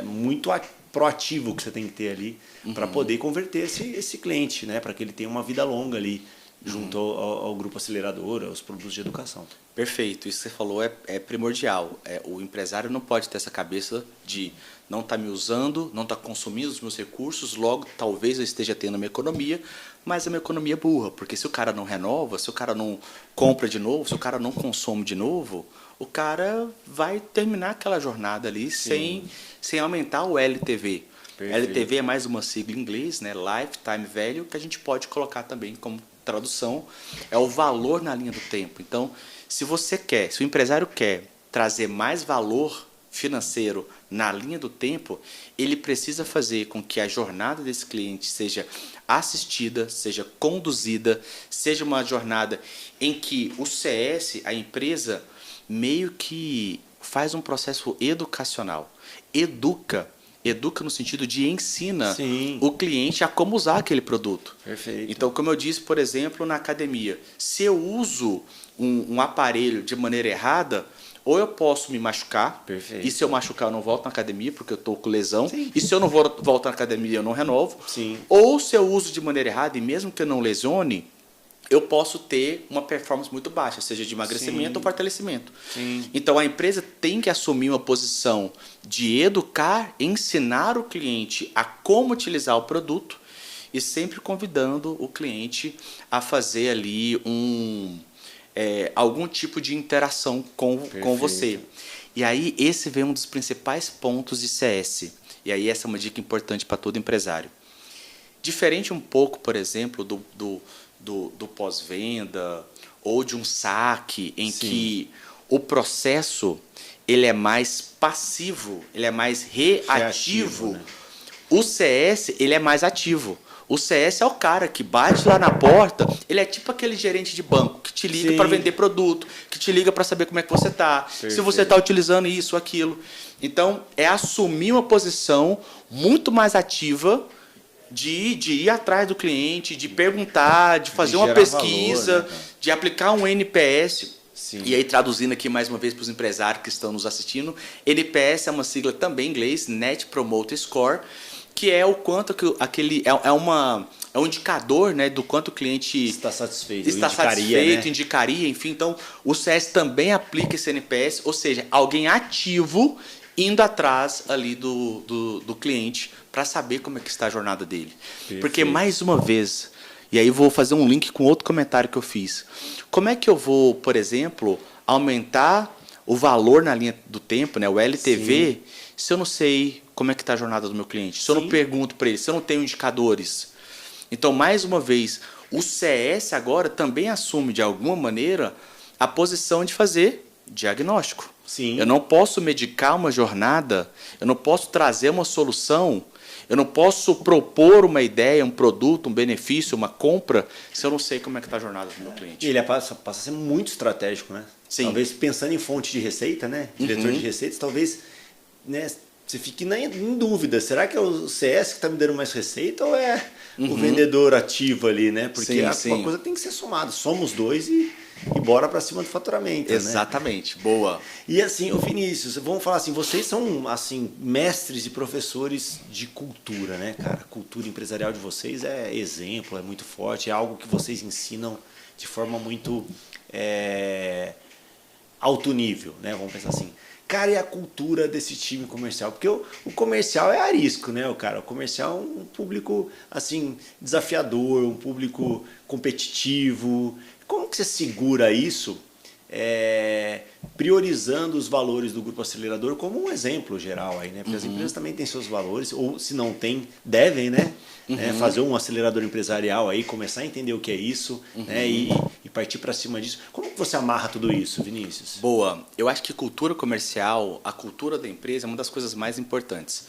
[SPEAKER 2] muito proativo que você tem que ter ali para poder converter esse cliente, né? Para que ele tenha uma vida longa ali junto ao grupo acelerador, aos produtos de educação.
[SPEAKER 1] Perfeito, isso que você falou é primordial. O empresário não pode ter essa cabeça de não estar me usando, não estar consumindo os meus recursos, logo talvez eu esteja tendo uma economia, mas é uma economia burra, porque se o cara não renova, se o cara não compra de novo, se o cara não consome de novo, o cara vai terminar aquela jornada ali sem aumentar o LTV. Perfeito. LTV é mais uma sigla em inglês, né? Lifetime Value, que a gente pode colocar também como tradução, é o valor na linha do tempo. Então, se o empresário quer trazer mais valor financeiro na linha do tempo, ele precisa fazer com que a jornada desse cliente seja assistida, seja conduzida, seja uma jornada em que o CS, a empresa, meio que faz um processo educacional. Educa no sentido de ensina
[SPEAKER 2] Sim.
[SPEAKER 1] o cliente a como usar aquele produto.
[SPEAKER 2] Perfeito.
[SPEAKER 1] Então, como eu disse, por exemplo, na academia, se eu uso um aparelho de maneira errada, ou eu posso me machucar,
[SPEAKER 2] Perfeito.
[SPEAKER 1] e se eu machucar eu não volto na academia porque eu estou com lesão,
[SPEAKER 2] Sim.
[SPEAKER 1] e se eu não volto na academia eu não renovo,
[SPEAKER 2] Sim.
[SPEAKER 1] ou se eu uso de maneira errada e mesmo que eu não lesione, eu posso ter uma performance muito baixa, seja de emagrecimento
[SPEAKER 2] Sim.
[SPEAKER 1] ou fortalecimento.
[SPEAKER 2] Sim.
[SPEAKER 1] Então a empresa tem que assumir uma posição de educar, ensinar o cliente a como utilizar o produto e sempre convidando o cliente a fazer ali algum tipo de interação com você. E aí esse vem um dos principais pontos de CS. E aí essa é uma dica importante para todo empresário. Diferente um pouco, por exemplo, do pós-venda ou de um saque em
[SPEAKER 2] Sim.
[SPEAKER 1] que o processo ele é mais passivo, ele é mais reativo.
[SPEAKER 2] Né?
[SPEAKER 1] O CS ele é mais ativo. O CS é o cara que bate lá na porta, ele é tipo aquele gerente de banco que te liga para vender produto, que te liga para saber como é que você está, se você está utilizando isso, aquilo. Então, é assumir uma posição muito mais ativa de ir atrás do cliente, de perguntar, de fazer uma pesquisa, valor, né, de aplicar um NPS. Sim. E aí, traduzindo aqui mais uma vez para os empresários que estão nos assistindo, NPS é uma sigla também em inglês, Net Promoter Score, que é o quanto que é um indicador, né, do quanto o cliente
[SPEAKER 2] está satisfeito,
[SPEAKER 1] né? Indicaria, enfim. Então, o CS também aplica esse NPS, ou seja, alguém ativo indo atrás ali do cliente para saber como é que está a jornada dele. Perfeito. Porque, mais uma vez, e aí vou fazer um link com outro comentário que eu fiz. Como é que eu vou, por exemplo, aumentar o valor na linha do tempo, né, o LTV, sim, se eu não sei como é que está a jornada do meu cliente, se eu não pergunto para ele, se eu não tenho indicadores? Então, mais uma vez, o CS agora também assume, de alguma maneira, a posição de fazer diagnóstico.
[SPEAKER 2] Sim.
[SPEAKER 1] Eu não posso medicar uma jornada, eu não posso trazer uma solução, eu não posso propor uma ideia, um produto, um benefício, uma compra, se eu não sei como é que está a jornada do meu cliente.
[SPEAKER 2] E ele passa a ser muito estratégico, né?
[SPEAKER 1] Sim.
[SPEAKER 2] Talvez pensando em fonte de receita, né? Diretor de receitas, talvez, né, você fique em dúvida. Será que é o CS que está me dando mais receita ou é o vendedor ativo ali, né? Porque uma coisa tem que ser somada. Somos dois e bora para cima do faturamento.
[SPEAKER 1] Exatamente,
[SPEAKER 2] né?
[SPEAKER 1] Boa.
[SPEAKER 2] E assim, o Vinícius, vamos falar assim, vocês são assim mestres e professores de cultura, né, cara? A cultura empresarial de vocês é exemplo, é muito forte, é algo que vocês ensinam de forma muito alto nível, né? Vamos pensar assim. Cara, e a cultura desse time comercial? Porque o comercial é arisco, né, cara? O comercial é um público, assim, desafiador, um público competitivo. Como que você segura isso, priorizando os valores do Grupo Acelerador como um exemplo geral aí, né? Porque as empresas também têm seus valores, ou se não tem, devem, né? Fazer um acelerador empresarial aí, começar a entender o que é isso, né? E partir para cima disso. Como que você amarra tudo isso, Vinícius?
[SPEAKER 1] Boa. Eu acho que cultura comercial, a cultura da empresa é uma das coisas mais importantes.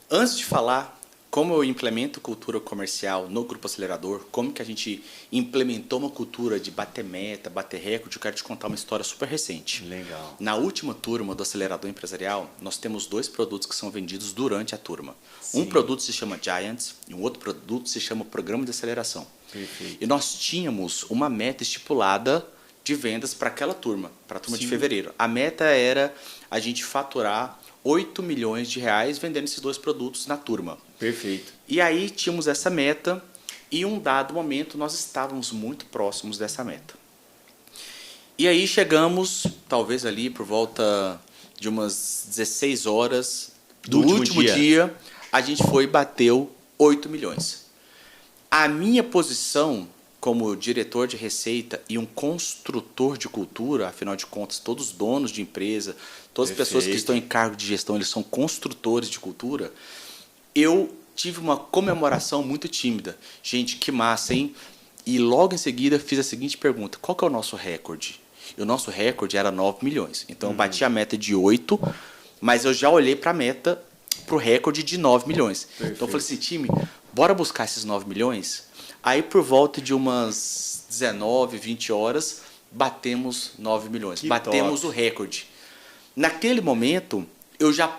[SPEAKER 1] Antes de falar como eu implemento cultura comercial no Grupo Acelerador, como que a gente implementou uma cultura de bater meta, bater recorde, eu quero te contar uma história super recente.
[SPEAKER 2] Legal.
[SPEAKER 1] Na última turma do Acelerador Empresarial, nós temos 2 produtos que são vendidos durante a turma. Sim. Um produto se chama Giants e um outro produto se chama Programa de Aceleração. Perfeito. E nós tínhamos uma meta estipulada de vendas para aquela turma, para a turma de fevereiro. A meta era a gente faturar 8 milhões de reais vendendo esses 2 produtos na turma.
[SPEAKER 2] Perfeito.
[SPEAKER 1] E aí tínhamos essa meta e em um dado momento nós estávamos muito próximos dessa meta. E aí chegamos, talvez ali por volta de umas 16 horas do último dia, a gente foi e bateu 8 milhões. A minha posição como diretor de receita e um construtor de cultura, afinal de contas, todos os donos de empresa, todas as pessoas que estão em cargo de gestão, eles são construtores de cultura, eu tive uma comemoração muito tímida. Gente, que massa, hein? E logo em seguida fiz a seguinte pergunta: qual que é o nosso recorde? E o nosso recorde era 9 milhões. Então eu bati a meta de 8 mas eu já olhei para a meta, para o recorde de 9 milhões.
[SPEAKER 2] Perfeito.
[SPEAKER 1] Então eu falei assim, time, bora buscar esses 9 milhões? Aí por volta de umas 19, 20 horas, batemos 9 milhões.
[SPEAKER 2] Que
[SPEAKER 1] batemos
[SPEAKER 2] top.
[SPEAKER 1] o recorde. Naquele momento, eu já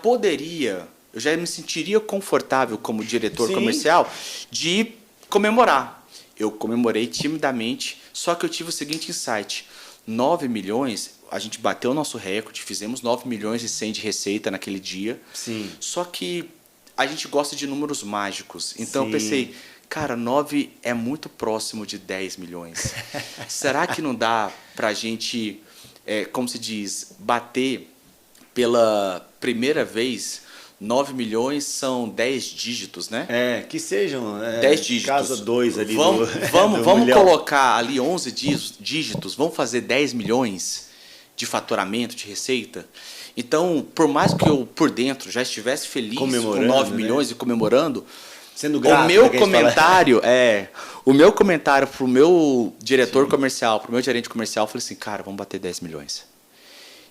[SPEAKER 1] me sentiria confortável como diretor
[SPEAKER 2] Sim.
[SPEAKER 1] comercial de comemorar. Eu comemorei timidamente, só que eu tive o seguinte insight. 9 milhões, a gente bateu o nosso recorde, fizemos 9 milhões e 100 de receita naquele dia.
[SPEAKER 2] Sim.
[SPEAKER 1] Só que a gente gosta de números mágicos. Então
[SPEAKER 2] Sim.
[SPEAKER 1] eu pensei, cara, 9 é muito próximo de 10 milhões. Será que não dá pra gente, como se diz, bater pela primeira vez? 9 milhões são 10 dígitos, né?
[SPEAKER 2] Que sejam
[SPEAKER 1] 10 dígitos.
[SPEAKER 2] casa 2 ali
[SPEAKER 1] Vamos,
[SPEAKER 2] do,
[SPEAKER 1] vamos,
[SPEAKER 2] do
[SPEAKER 1] vamos
[SPEAKER 2] milhão.
[SPEAKER 1] colocar ali 11 dígitos, vamos fazer 10 milhões de faturamento, de receita. Então, por mais que eu, por dentro, já estivesse feliz com 9 milhões e comemorando,
[SPEAKER 2] sendo grato,
[SPEAKER 1] o meu comentário o meu comentário pro meu diretor comercial, pro meu gerente comercial, eu falei assim, cara, vamos bater 10 milhões.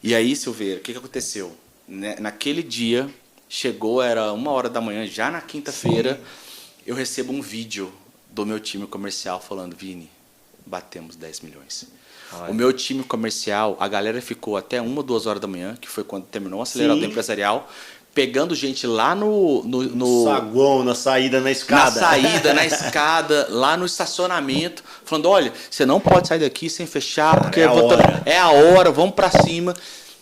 [SPEAKER 1] E aí, Silveira, o que aconteceu? Naquele dia, chegou, era 1h da manhã, já na quinta-feira, eu recebo um vídeo do meu time comercial falando, Vini, batemos 10 milhões.
[SPEAKER 2] Olha.
[SPEAKER 1] O meu time comercial, a galera ficou até 1, 2 horas da manhã, que foi quando terminou o acelerador empresarial, pegando gente lá no
[SPEAKER 2] saguão, na saída, na escada.
[SPEAKER 1] Na escada, lá no estacionamento, falando, olha, você não pode sair daqui sem fechar,
[SPEAKER 2] cara,
[SPEAKER 1] porque
[SPEAKER 2] é
[SPEAKER 1] a hora, vamos para cima.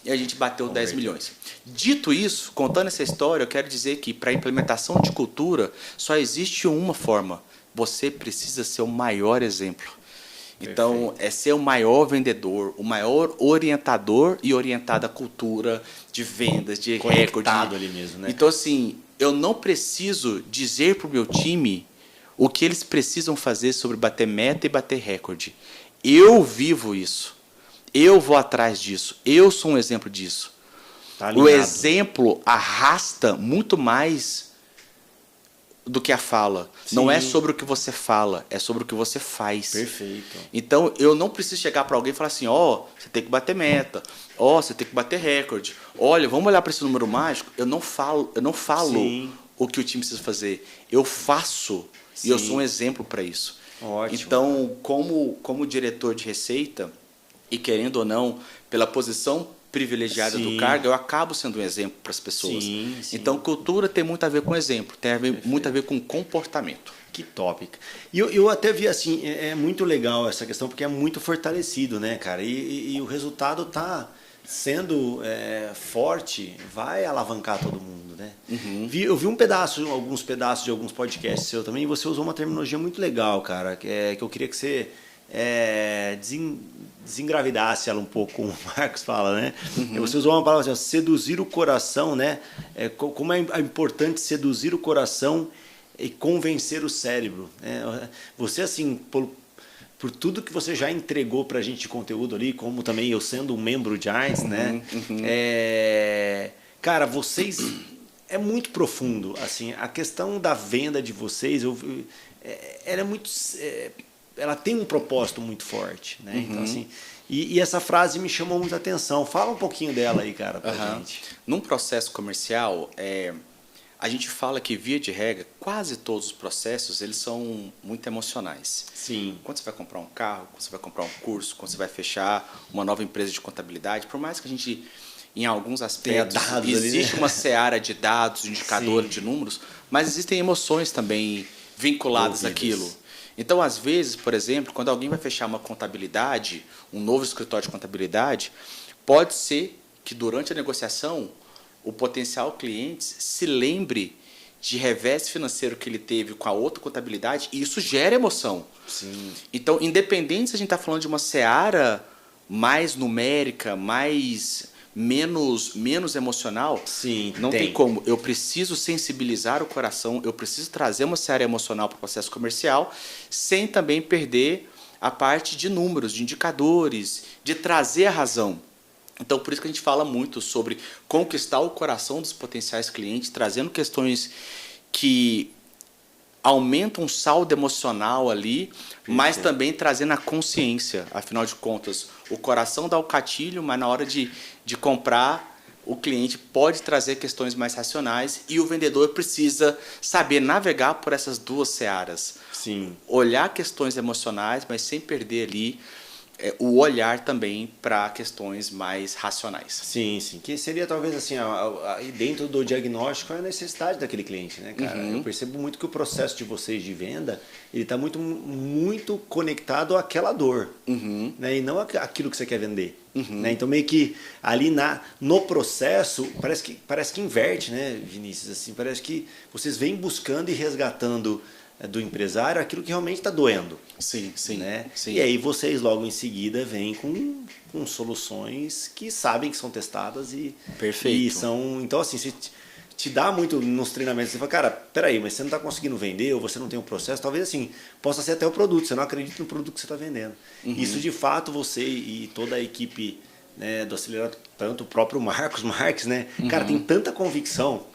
[SPEAKER 1] E a gente bateu 10 milhões. Dito isso, contando essa história, eu quero dizer que para a implementação de cultura só existe uma forma. Você precisa ser o maior exemplo. Então, é ser o maior vendedor, o maior orientador e orientar da cultura, de vendas, de recorde.
[SPEAKER 2] Ali mesmo, né?
[SPEAKER 1] Então, assim, eu não preciso dizer para o meu time o que eles precisam fazer sobre bater meta e bater recorde. Eu vivo isso. Eu vou atrás disso. Eu sou um exemplo disso.
[SPEAKER 2] Tá
[SPEAKER 1] o exemplo arrasta muito mais do que a fala.
[SPEAKER 2] Sim.
[SPEAKER 1] Não é sobre o que você fala, é sobre o que você faz.
[SPEAKER 2] Perfeito.
[SPEAKER 1] Então, eu não preciso chegar para alguém e falar assim, você tem que bater meta, você tem que bater recorde. Olha, vamos olhar para esse número mágico. Eu não falo
[SPEAKER 2] Sim.
[SPEAKER 1] o que o time precisa fazer. Eu faço.
[SPEAKER 2] Sim.
[SPEAKER 1] E eu sou um exemplo para isso.
[SPEAKER 2] Ótimo.
[SPEAKER 1] Então, como diretor de receita, e querendo ou não, pela posição privilegiada do cargo, eu acabo sendo um exemplo para as pessoas.
[SPEAKER 2] Sim.
[SPEAKER 1] Então, cultura tem muito a ver com exemplo, tem muito a ver com comportamento.
[SPEAKER 2] Que tópico. E eu até vi assim, é muito legal essa questão, porque é muito fortalecido, né, cara? E o resultado tá sendo forte, vai alavancar todo mundo, né?
[SPEAKER 1] Uhum.
[SPEAKER 2] Eu vi alguns pedaços de alguns podcasts seu também, e você usou uma terminologia muito legal, cara, que eu queria que você desengravidasse ela um pouco, como o Marcos fala, né?
[SPEAKER 1] Uhum.
[SPEAKER 2] Você usou uma palavra assim, seduzir o coração, né? Como é importante seduzir o coração e convencer o cérebro, né? Você, assim, por tudo que você já entregou pra gente de conteúdo ali, como também eu sendo um membro de Giants, né? Cara, vocês... É muito profundo, assim, a questão da venda de vocês, ela é muito... ela tem um propósito muito forte, né? Então, assim, e essa frase me chamou muita atenção. Fala um pouquinho dela aí, cara, pra gente.
[SPEAKER 1] Num processo comercial, a gente fala que, via de regra, quase todos os processos, eles são muito emocionais.
[SPEAKER 2] Sim.
[SPEAKER 1] Quando você vai comprar um carro, quando você vai comprar um curso, quando você vai fechar uma nova empresa de contabilidade, por mais que a gente, em alguns aspectos, existe uma seara de dados, de indicadores, de números, mas existem emoções também vinculadas àquilo. Então, às vezes, por exemplo, quando alguém vai fechar uma contabilidade, um novo escritório de contabilidade, pode ser que durante a negociação o potencial cliente se lembre de revés financeiro que ele teve com a outra contabilidade e isso gera emoção.
[SPEAKER 2] Sim.
[SPEAKER 1] Então, independente se a gente está falando de uma seara mais numérica, menos emocional,
[SPEAKER 2] sim,
[SPEAKER 1] não tem como. Eu preciso sensibilizar o coração, eu preciso trazer uma seara emocional para o processo comercial, sem também perder a parte de números, de indicadores, de trazer a razão. Então, por isso que a gente fala muito sobre conquistar o coração dos potenciais clientes, trazendo questões que aumentam o saldo emocional ali, mas também trazendo a consciência. Afinal de contas, o coração dá o gatilho, mas na hora de comprar, o cliente pode trazer questões mais racionais e o vendedor precisa saber navegar por essas duas searas.
[SPEAKER 2] Sim.
[SPEAKER 1] Olhar questões emocionais, mas sem perder ali o olhar também para questões mais racionais.
[SPEAKER 2] Sim, sim. Que seria talvez assim, dentro do diagnóstico, a necessidade daquele cliente, né, cara? Eu percebo muito que o processo de vocês de venda, ele está muito, muito conectado àquela dor, né? E não aquilo que você quer vender. Né? Então meio que ali no processo parece que inverte, né, Vinícius? Assim, parece que vocês vêm buscando e resgatando do empresário aquilo que realmente está doendo.
[SPEAKER 1] Sim, sim,
[SPEAKER 2] né?
[SPEAKER 1] sim.
[SPEAKER 2] E aí vocês logo em seguida vêm com soluções que sabem que são testadas e são. Então, assim, se te dá muito nos treinamentos, você fala, cara, peraí, mas você não está conseguindo vender, ou você não tem um processo, talvez assim, possa ser até o produto, você não acredita no produto que você está vendendo. Isso de fato você e toda a equipe, né, do Acelerador, tanto o próprio Marcos Marques, né? Cara, tem tanta convicção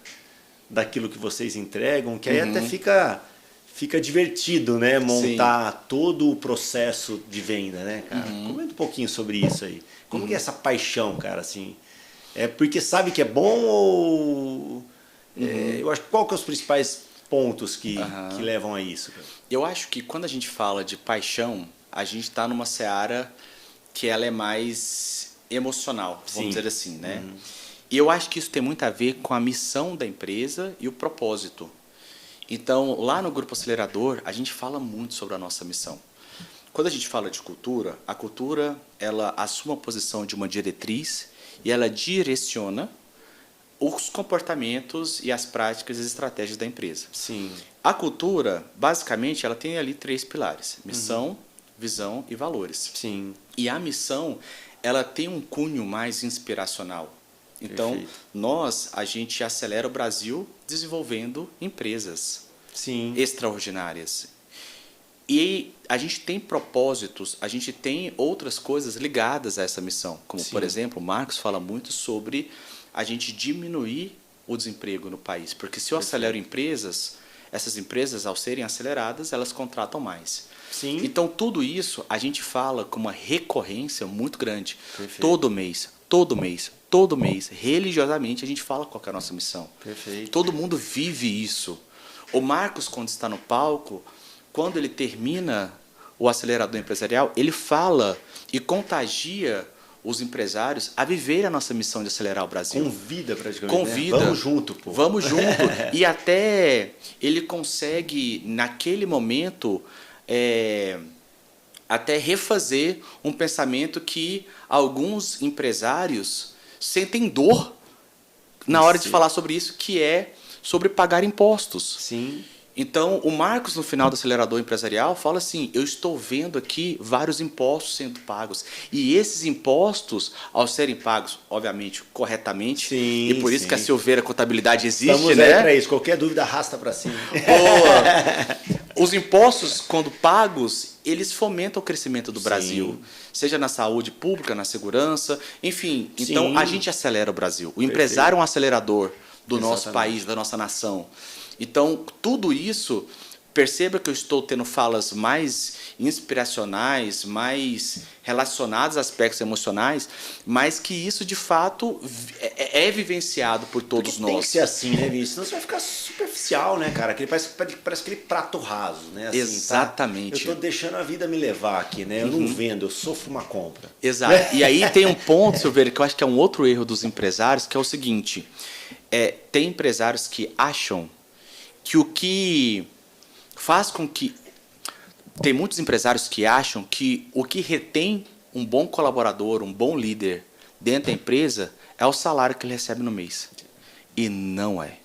[SPEAKER 2] daquilo que vocês entregam que aí até fica divertido, né? Montar todo o processo de venda, né, cara? Comenta um pouquinho sobre isso aí. Como que é essa paixão, cara, assim? É porque sabe que é bom ou... eu acho que qual que é os principais pontos que levam a isso, cara?
[SPEAKER 1] Eu acho que quando a gente fala de paixão, a gente está numa seara que ela é mais emocional, vamos dizer assim, né? E eu acho que isso tem muito a ver com a missão da empresa e o propósito. Então, lá no Grupo Acelerador, a gente fala muito sobre a nossa missão. Quando a gente fala de cultura, a cultura ela assume a posição de uma diretriz e ela direciona os comportamentos e as práticas e as estratégias da empresa.
[SPEAKER 2] Sim.
[SPEAKER 1] A cultura, basicamente, ela tem ali 3 pilares: missão, visão e valores.
[SPEAKER 2] Sim.
[SPEAKER 1] E a missão, ela tem um cunho mais inspiracional. Então, a gente acelera o Brasil desenvolvendo empresas extraordinárias. E a gente tem propósitos, a gente tem outras coisas ligadas a essa missão. Como, por exemplo, o Marcos fala muito sobre a gente diminuir o desemprego no país. Porque se eu acelero empresas, essas empresas, ao serem aceleradas, elas contratam mais.
[SPEAKER 2] Sim.
[SPEAKER 1] Então, tudo isso a gente fala com uma recorrência muito grande.
[SPEAKER 2] Perfeito.
[SPEAKER 1] Todo mês, religiosamente, a gente fala qual que é a nossa missão.
[SPEAKER 2] Perfeito.
[SPEAKER 1] Todo mundo vive isso. O Marcos, quando está no palco, quando ele termina o acelerador empresarial, ele fala e contagia os empresários a viver a nossa missão de acelerar o Brasil.
[SPEAKER 2] Convida praticamente.
[SPEAKER 1] Convida.
[SPEAKER 2] Né? Vamos junto, pô.
[SPEAKER 1] Vamos junto. E até ele consegue, naquele momento, até refazer um pensamento que alguns empresários sentem dor na hora de falar sobre isso, que é sobre pagar impostos.
[SPEAKER 2] Sim.
[SPEAKER 1] Então, o Marcos, no final do acelerador empresarial, fala assim: eu estou vendo aqui vários impostos sendo pagos. E esses impostos, ao serem pagos, obviamente, corretamente, e por isso que a Silveira Contabilidade existe,
[SPEAKER 2] Estamos
[SPEAKER 1] né?
[SPEAKER 2] aí para isso. Qualquer dúvida, arrasta para cima.
[SPEAKER 1] Boa! Os impostos, quando pagos, eles fomentam o crescimento do Brasil. Seja na saúde pública, na segurança, enfim. Então, a gente acelera o Brasil. O empresário é um acelerador do nosso país, da nossa nação. Então, tudo isso, perceba que eu estou tendo falas mais inspiracionais, mais relacionadas a aspectos emocionais, mas que isso, de fato, é vivenciado por todos nós.
[SPEAKER 2] Tem que ser assim, né, Vinícius? Senão você vai ficar superficial, né, cara? Parece aquele prato raso, né? Assim,
[SPEAKER 1] exatamente.
[SPEAKER 2] Tá? Eu estou deixando a vida me levar aqui, né? Eu não vendo, eu sofro uma compra.
[SPEAKER 1] Exato. E aí tem um ponto, Silveira, que eu acho que é um outro erro dos empresários, que é o seguinte: tem empresários que acham que o que faz com que... Tem muitos empresários que acham que o que retém um bom colaborador, um bom líder dentro da empresa é o salário que ele recebe no mês. E não é.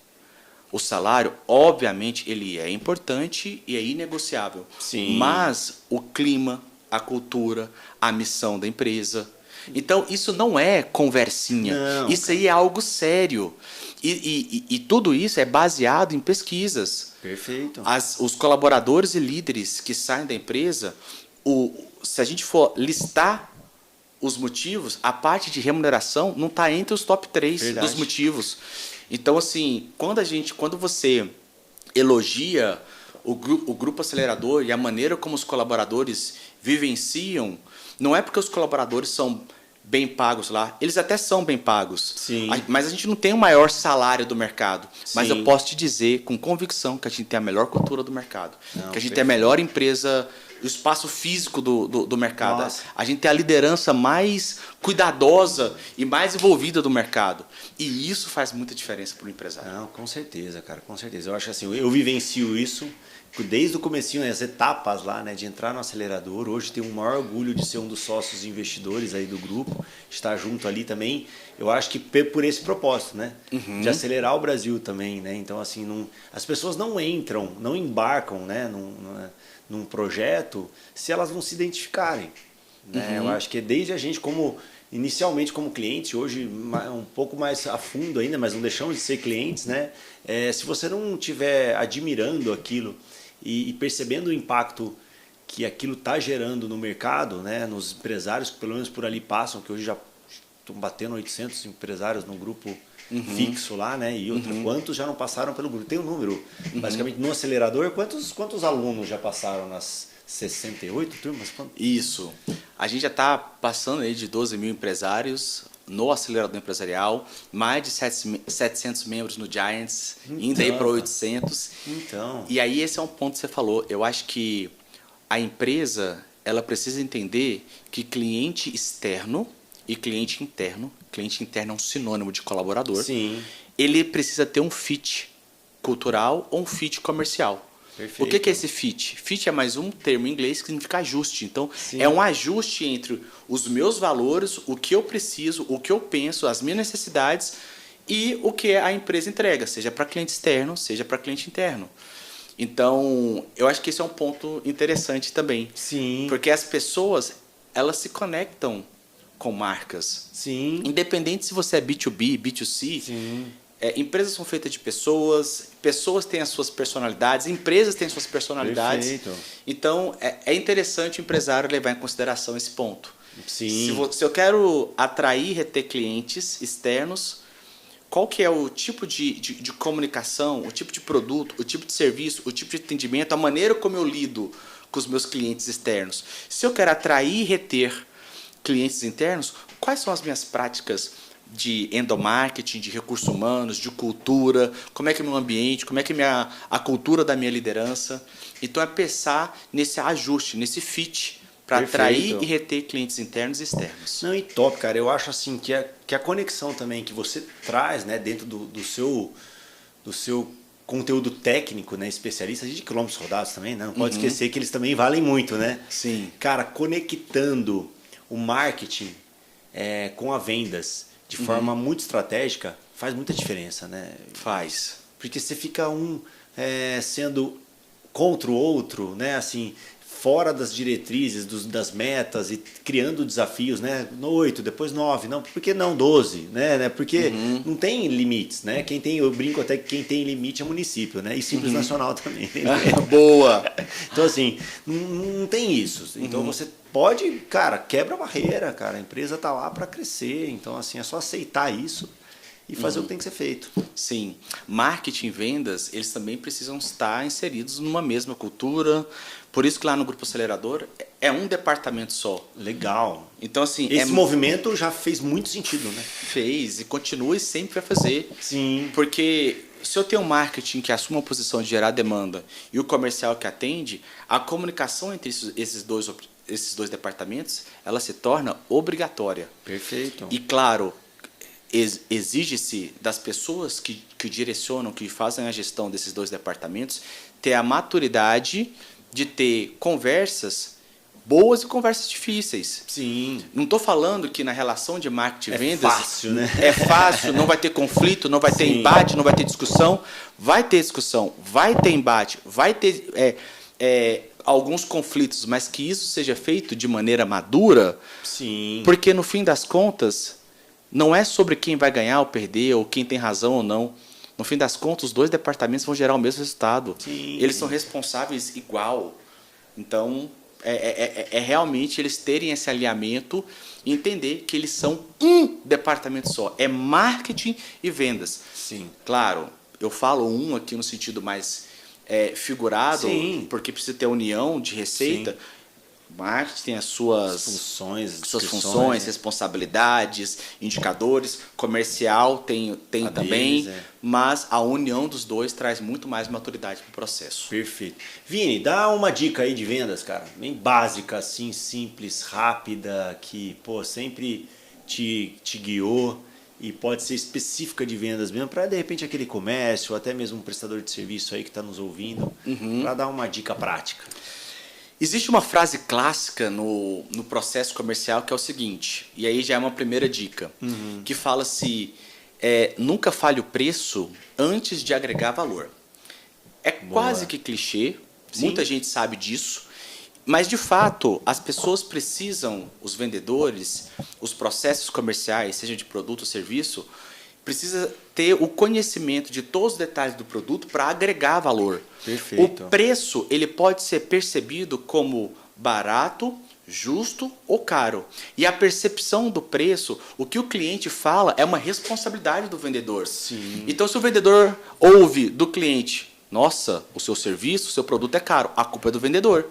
[SPEAKER 1] O salário, obviamente, ele é importante e é inegociável.
[SPEAKER 2] Sim.
[SPEAKER 1] Mas o clima, a cultura, a missão da empresa... Então, isso não é conversinha. Não, isso aí é algo sério. E tudo isso é baseado em pesquisas.
[SPEAKER 2] Perfeito.
[SPEAKER 1] Os colaboradores e líderes que saem da empresa, se a gente for listar os motivos, a parte de remuneração não está entre os top 3 dos motivos. Então, assim, quando você elogia o grupo acelerador e a maneira como os colaboradores vivenciam, não é porque os colaboradores são bem pagos lá. Eles até são bem pagos.
[SPEAKER 2] Sim.
[SPEAKER 1] Mas a gente não tem o maior salário do mercado. Mas
[SPEAKER 2] Sim.
[SPEAKER 1] eu posso te dizer com convicção que a gente tem a melhor cultura do mercado.
[SPEAKER 2] Não,
[SPEAKER 1] que a gente tem a melhor empresa, o espaço físico do mercado.
[SPEAKER 2] Nossa.
[SPEAKER 1] A gente tem a liderança mais cuidadosa e mais envolvida do mercado. E isso faz muita diferença para o empresário.
[SPEAKER 2] Não, com certeza, cara, com certeza. Eu acho assim, eu vivencio isso desde o comecinho, né, as etapas lá, né, de entrar no acelerador. Hoje tenho o maior orgulho de ser um dos sócios investidores aí do grupo, estar junto ali também. Eu acho que por esse propósito, né, de acelerar o Brasil também, né. Então assim, as pessoas não entram, não embarcam, né, num projeto se elas não se identificarem. Né? Eu acho que desde a gente inicialmente como cliente, hoje um pouco mais a fundo ainda, mas não deixamos de ser clientes, né? Se você não estiver admirando aquilo e percebendo o impacto que aquilo está gerando no mercado, né? Nos empresários que pelo menos por ali passam, que hoje já estão batendo 800 empresários num grupo fixo lá, né? E quantos já não passaram pelo grupo? Tem um número, basicamente no acelerador, quantos alunos já passaram nas 68 turmas?
[SPEAKER 1] Isso. A gente já está passando aí de 12 mil empresários no acelerador empresarial, mais de 700 membros no Giants, indo aí para 800.
[SPEAKER 2] Então.
[SPEAKER 1] E aí esse é um ponto que você falou. Eu acho que a empresa ela precisa entender que cliente externo e cliente interno é um sinônimo de colaborador.
[SPEAKER 2] Sim.
[SPEAKER 1] Ele precisa ter um fit cultural ou um fit comercial.
[SPEAKER 2] Perfeito.
[SPEAKER 1] O que é esse fit? Fit é mais um termo em inglês que significa ajuste. Então,
[SPEAKER 2] Sim.
[SPEAKER 1] é um ajuste entre os meus valores, o que eu preciso, o que eu penso, as minhas necessidades e o que a empresa entrega, seja para cliente externo, seja para cliente interno. Então, eu acho que esse é um ponto interessante também.
[SPEAKER 2] Sim.
[SPEAKER 1] Porque as pessoas, elas se conectam com marcas.
[SPEAKER 2] Sim.
[SPEAKER 1] Independente se você é B2B, B2C,
[SPEAKER 2] Sim.
[SPEAKER 1] Empresas são feitas de pessoas, pessoas têm as suas personalidades, empresas têm suas personalidades.
[SPEAKER 2] Perfeito.
[SPEAKER 1] Então, é interessante o empresário levar em consideração esse ponto.
[SPEAKER 2] Sim.
[SPEAKER 1] Se eu quero atrair e reter clientes externos, qual que é o tipo de comunicação, o tipo de produto, o tipo de serviço, o tipo de atendimento, a maneira como eu lido com os meus clientes externos? Se eu quero atrair e reter clientes internos, quais são as minhas práticas de endomarketing, de recursos humanos, de cultura, como é que é o meu ambiente, como é que é a cultura da minha liderança. Então, é pensar nesse ajuste, nesse fit, para atrair e reter clientes internos e externos.
[SPEAKER 2] Não, e top, cara. Eu acho assim que a conexão também que você traz, né, dentro do seu conteúdo técnico, né, especialista de quilômetros rodados também, né? Não pode esquecer que eles também valem muito, né?
[SPEAKER 1] Sim.
[SPEAKER 2] Cara, conectando o marketing com a vendas de forma muito estratégica, faz muita diferença, né?
[SPEAKER 1] Faz.
[SPEAKER 2] Porque você fica sendo contra o outro, né? Assim, fora das diretrizes, das metas e criando desafios, né? 8, depois 9, não, por que não 12, né? Porque não tem limites, né? Eu brinco até que quem tem limite é município, né? E Simples Nacional também.
[SPEAKER 1] Boa!
[SPEAKER 2] Então, assim, não tem isso. Então, você pode, cara, quebra a barreira, cara. A empresa tá lá para crescer. Então, assim, é só aceitar isso e fazer o que tem que ser feito.
[SPEAKER 1] Sim. Marketing e vendas, eles também precisam estar inseridos numa mesma cultura. Por isso que lá no Grupo Acelerador é um departamento só.
[SPEAKER 2] Legal.
[SPEAKER 1] Então, assim...
[SPEAKER 2] Esse movimento já fez muito sentido, né?
[SPEAKER 1] Fez e continua e sempre vai fazer.
[SPEAKER 2] Sim.
[SPEAKER 1] Porque se eu tenho um marketing que assume a posição de gerar demanda e o comercial que atende, a comunicação entre esses dois departamentos, ela se torna obrigatória.
[SPEAKER 2] Perfeito.
[SPEAKER 1] E, claro, exige-se das pessoas que direcionam, que fazem a gestão desses dois departamentos, ter a maturidade de ter conversas boas e conversas difíceis.
[SPEAKER 2] Sim.
[SPEAKER 1] Não estou falando que na relação de marketing e vendas...
[SPEAKER 2] É fácil, né?
[SPEAKER 1] É fácil, não vai ter conflito, não vai ter embate, não vai ter discussão. Vai ter discussão, vai ter embate, vai ter alguns conflitos, mas que isso seja feito de maneira madura.
[SPEAKER 2] Sim.
[SPEAKER 1] Porque, no fim das contas, não é sobre quem vai ganhar ou perder, ou quem tem razão ou não. No fim das contas, os dois departamentos vão gerar o mesmo resultado.
[SPEAKER 2] Sim.
[SPEAKER 1] Eles são responsáveis igual. Então, realmente eles terem esse alinhamento e entender que eles são um departamento só. É marketing e vendas.
[SPEAKER 2] Sim.
[SPEAKER 1] Claro, eu falo um aqui no sentido mais figurado,
[SPEAKER 2] Sim.
[SPEAKER 1] porque precisa ter união de receita.
[SPEAKER 2] Sim.
[SPEAKER 1] marketing tem as
[SPEAKER 2] Suas
[SPEAKER 1] suas
[SPEAKER 2] funções,
[SPEAKER 1] funções,
[SPEAKER 2] né?
[SPEAKER 1] responsabilidades, indicadores, comercial tem também,
[SPEAKER 2] deles,
[SPEAKER 1] mas a união dos dois traz muito mais maturidade para o processo.
[SPEAKER 2] Perfeito. Vini, dá uma dica aí de vendas, cara. Bem básica, assim, simples, rápida, que, pô, sempre te guiou e pode ser específica de vendas mesmo, para de repente aquele comércio, ou até mesmo um prestador de serviço aí que está nos ouvindo, para dar uma dica prática.
[SPEAKER 1] Existe uma frase clássica no processo comercial que é o seguinte, e aí já é uma primeira dica, que fala-se, nunca fale o preço antes de agregar valor. É
[SPEAKER 2] Boa.
[SPEAKER 1] quase que clichê,
[SPEAKER 2] Sim.
[SPEAKER 1] muita gente sabe disso, mas de fato as pessoas precisam, os vendedores, os processos comerciais, seja de produto ou serviço, precisa ter o conhecimento de todos os detalhes do produto para agregar valor.
[SPEAKER 2] Perfeito.
[SPEAKER 1] O preço ele pode ser percebido como barato, justo ou caro. E a percepção do preço, o que o cliente fala, é uma responsabilidade do vendedor.
[SPEAKER 2] Sim.
[SPEAKER 1] Então, se o vendedor ouve do cliente, nossa, o seu serviço, o seu produto é caro, a culpa é do vendedor,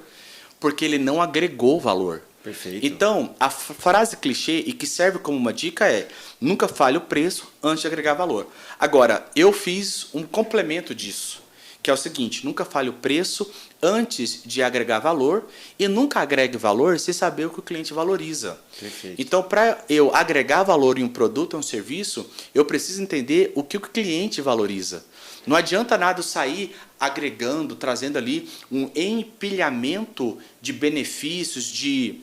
[SPEAKER 1] porque ele não agregou valor.
[SPEAKER 2] Perfeito.
[SPEAKER 1] Então, a frase clichê e que serve como uma dica é: nunca fale o preço antes de agregar valor. Agora, eu fiz um complemento disso, que é o seguinte: nunca fale o preço antes de agregar valor e nunca agregue valor sem saber o que o cliente valoriza.
[SPEAKER 2] Perfeito.
[SPEAKER 1] Então, para eu agregar valor em um produto ou um serviço, eu preciso entender o que o cliente valoriza. Não adianta nada eu sair agregando, trazendo ali um empilhamento de benefícios, de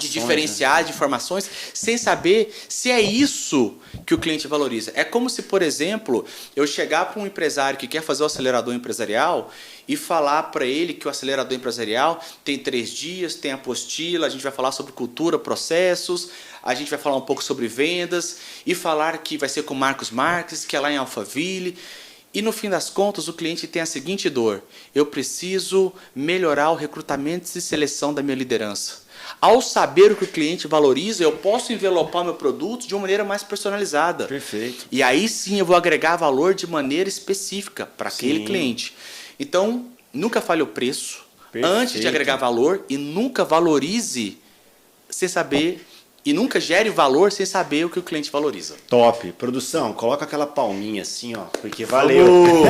[SPEAKER 1] diferenciais, de informações, sem saber se é isso que o cliente valoriza. É como se, por exemplo, eu chegar para um empresário que quer fazer o acelerador empresarial e falar para ele que o acelerador empresarial tem 3 dias, tem apostila, a gente vai falar sobre cultura, processos, a gente vai falar um pouco sobre vendas e falar que vai ser com Marcos Marques, que é lá em Alphaville. E no fim das contas, o cliente tem a seguinte dor: eu preciso melhorar o recrutamento e seleção da minha liderança. Ao saber o que o cliente valoriza, eu posso envelopar meu produto de uma maneira mais personalizada.
[SPEAKER 2] Perfeito.
[SPEAKER 1] E aí sim eu vou agregar valor de maneira específica para aquele cliente. Então, nunca fale o preço antes de agregar valor e nunca valorize sem saber. E nunca gere valor sem saber o que o cliente valoriza.
[SPEAKER 2] Top. Produção, coloca aquela palminha assim, ó, porque valeu.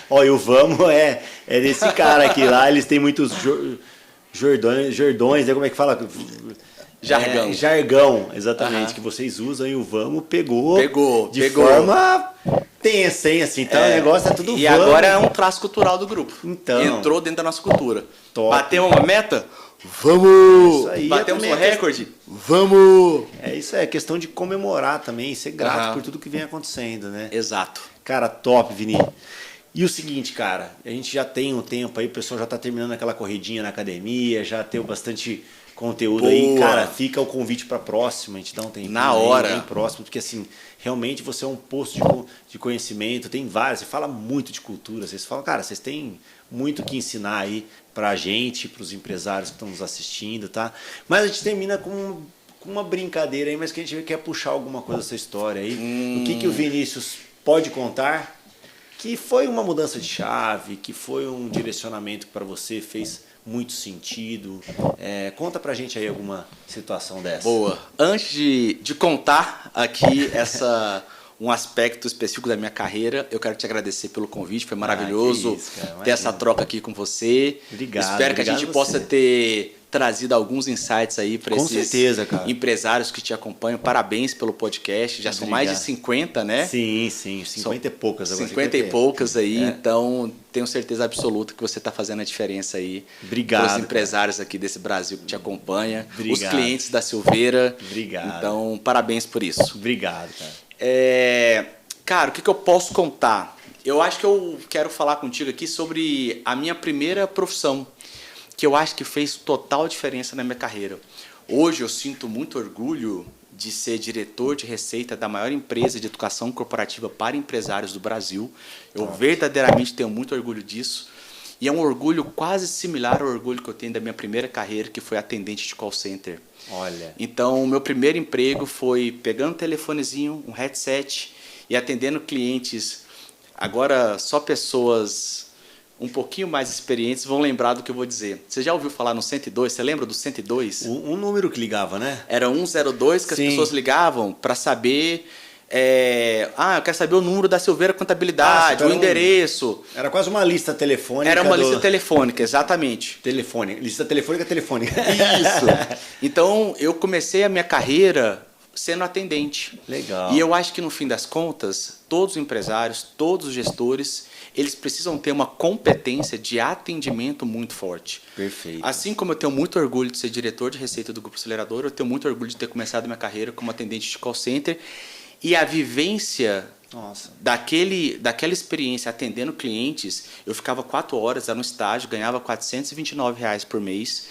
[SPEAKER 2] Ó, e o Vamos é desse cara aqui lá, eles têm muitos jordões, né? Como é que fala?
[SPEAKER 1] Jargão.
[SPEAKER 2] Jargão, exatamente, que vocês usam e o Vamos pegou de
[SPEAKER 1] pegou.
[SPEAKER 2] forma tensa, hein? Assim, então o negócio é tudo
[SPEAKER 1] E
[SPEAKER 2] Vamos.
[SPEAKER 1] agora é um traço cultural do grupo.
[SPEAKER 2] Então.
[SPEAKER 1] Entrou dentro da nossa cultura.
[SPEAKER 2] Top.
[SPEAKER 1] Bateu uma meta? Vamos!
[SPEAKER 2] Isso aí,
[SPEAKER 1] Batemos um
[SPEAKER 2] também
[SPEAKER 1] recorde? Vamos!
[SPEAKER 2] Isso é questão de comemorar também, ser grato por tudo que vem acontecendo, né?
[SPEAKER 1] Exato.
[SPEAKER 2] Cara, top, Vini. E o seguinte, cara, a gente já tem um tempo aí, o pessoal já tá terminando aquela corridinha na academia, já tem bastante conteúdo aí. Cara, fica o convite para próxima, a gente dá um tempinho
[SPEAKER 1] Na hora.
[SPEAKER 2] bem próximo, porque assim, realmente você é um posto de conhecimento, tem vários, você fala muito de cultura, vocês falam, cara, vocês têm muito que ensinar aí pra gente, pros empresários que estão nos assistindo, tá? Mas a gente termina com uma brincadeira aí, mas que a gente quer puxar alguma coisa dessa história aí. O que o Vinícius pode contar que foi uma mudança de chave, que foi um direcionamento que para você fez muito sentido? Conta pra gente aí alguma situação dessa.
[SPEAKER 1] Boa. Antes de contar aqui um aspecto específico da minha carreira, eu quero te agradecer pelo convite, foi maravilhoso
[SPEAKER 2] isso, cara,
[SPEAKER 1] ter essa troca aqui com você.
[SPEAKER 2] Obrigado.
[SPEAKER 1] Espero que a gente possa ter trazido alguns insights aí para esses
[SPEAKER 2] certeza, cara.
[SPEAKER 1] empresários que te acompanham. Parabéns pelo podcast, já são mais de 50, né?
[SPEAKER 2] Sim, 50 e poucas. Agora
[SPEAKER 1] 50 e poucas aí, então tenho certeza absoluta que você está fazendo a diferença aí.
[SPEAKER 2] Obrigado.
[SPEAKER 1] Para os empresários aqui desse Brasil que te acompanha,
[SPEAKER 2] Obrigado.
[SPEAKER 1] Os clientes da Silveira.
[SPEAKER 2] Obrigado.
[SPEAKER 1] Então, parabéns por isso.
[SPEAKER 2] Obrigado, cara.
[SPEAKER 1] Cara, o que eu posso contar? Eu acho que eu quero falar contigo aqui sobre a minha primeira profissão, que eu acho que fez total diferença na minha carreira. Hoje eu sinto muito orgulho de ser diretor de receita da maior empresa de educação corporativa para empresários do Brasil. Eu verdadeiramente tenho muito orgulho disso. E é um orgulho quase similar ao orgulho que eu tenho da minha primeira carreira, que foi atendente de call center.
[SPEAKER 2] Olha.
[SPEAKER 1] Então, o meu primeiro emprego foi pegando um telefonezinho, um headset e atendendo clientes. Agora, só pessoas um pouquinho mais experientes vão lembrar do que eu vou dizer. Você já ouviu falar no 102? Você lembra do 102?
[SPEAKER 2] Um número que ligava, né?
[SPEAKER 1] Era 102 que
[SPEAKER 2] Sim.
[SPEAKER 1] as pessoas ligavam para saber... eu quero saber o número da Silveira Contabilidade, o endereço.
[SPEAKER 2] Era quase uma lista telefônica.
[SPEAKER 1] Era uma lista telefônica, exatamente.
[SPEAKER 2] Lista telefônica telefônica.
[SPEAKER 1] Isso. Então, eu comecei a minha carreira sendo atendente.
[SPEAKER 2] Legal.
[SPEAKER 1] E eu acho que, no fim das contas, todos os empresários, todos os gestores, eles precisam ter uma competência de atendimento muito forte.
[SPEAKER 2] Perfeito.
[SPEAKER 1] Assim como eu tenho muito orgulho de ser diretor de receita do Grupo Acelerador, eu tenho muito orgulho de ter começado minha carreira como atendente de call center. E a vivência daquela experiência atendendo clientes, eu ficava 4 horas, era no estágio, ganhava R$429 por mês.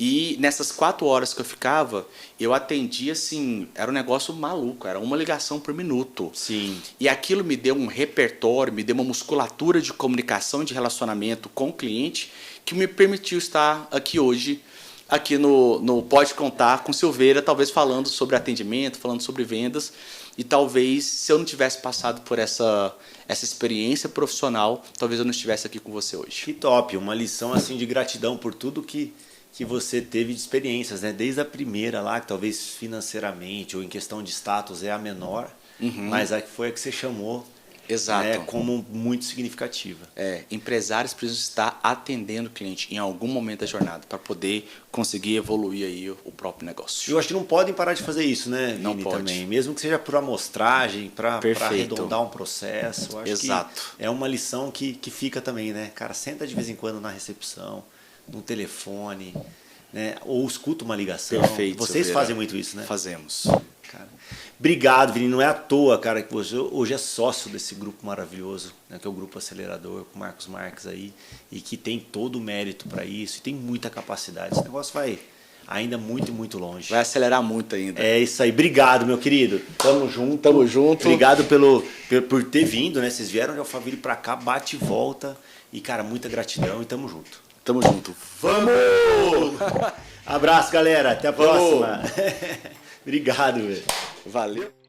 [SPEAKER 1] E nessas 4 horas que eu ficava, eu atendia assim, era um negócio maluco, era uma ligação por minuto.
[SPEAKER 2] Sim.
[SPEAKER 1] E aquilo me deu um repertório, me deu uma musculatura de comunicação, de relacionamento com o cliente, que me permitiu estar aqui hoje, aqui no Pode Contar com Silveira, talvez falando sobre atendimento, falando sobre vendas. E talvez, se eu não tivesse passado por essa experiência profissional, talvez eu não estivesse aqui com você hoje.
[SPEAKER 2] Que top, uma lição assim de gratidão por tudo que você teve de experiências, né? Desde a primeira lá, que talvez financeiramente ou em questão de status é a menor, mas a que foi a que você chamou.
[SPEAKER 1] Exato.
[SPEAKER 2] Né, como muito significativa.
[SPEAKER 1] Empresários precisam estar atendendo o cliente em algum momento da jornada para poder conseguir evoluir aí o próprio negócio.
[SPEAKER 2] Eu acho que não podem parar de fazer isso, né, Vini?
[SPEAKER 1] Não pode.
[SPEAKER 2] Também. Mesmo que seja por amostragem, para arredondar um processo. Eu acho que é uma lição que fica também, né? Cara, senta de vez em quando na recepção, no telefone, né? Ou escuta uma ligação.
[SPEAKER 1] Perfeito.
[SPEAKER 2] Vocês fazem muito isso, né?
[SPEAKER 1] Fazemos.
[SPEAKER 2] Cara, obrigado, Vini. Não é à toa, cara, que você hoje é sócio desse grupo maravilhoso, né, que é o Grupo Acelerador, com o Marcos Marques aí, e que tem todo o mérito para isso, e tem muita capacidade. Esse negócio vai ainda muito, muito longe.
[SPEAKER 1] Vai acelerar muito ainda.
[SPEAKER 2] É isso aí. Obrigado, meu querido. Tamo junto.
[SPEAKER 1] Tamo junto.
[SPEAKER 2] Obrigado por ter vindo, né? Vocês vieram de Alphaville para cá, bate e volta. E, cara, muita gratidão e tamo junto.
[SPEAKER 1] Tamo junto.
[SPEAKER 2] Vamos! Abraço, galera. Até a próxima. Obrigado, velho.
[SPEAKER 1] Valeu.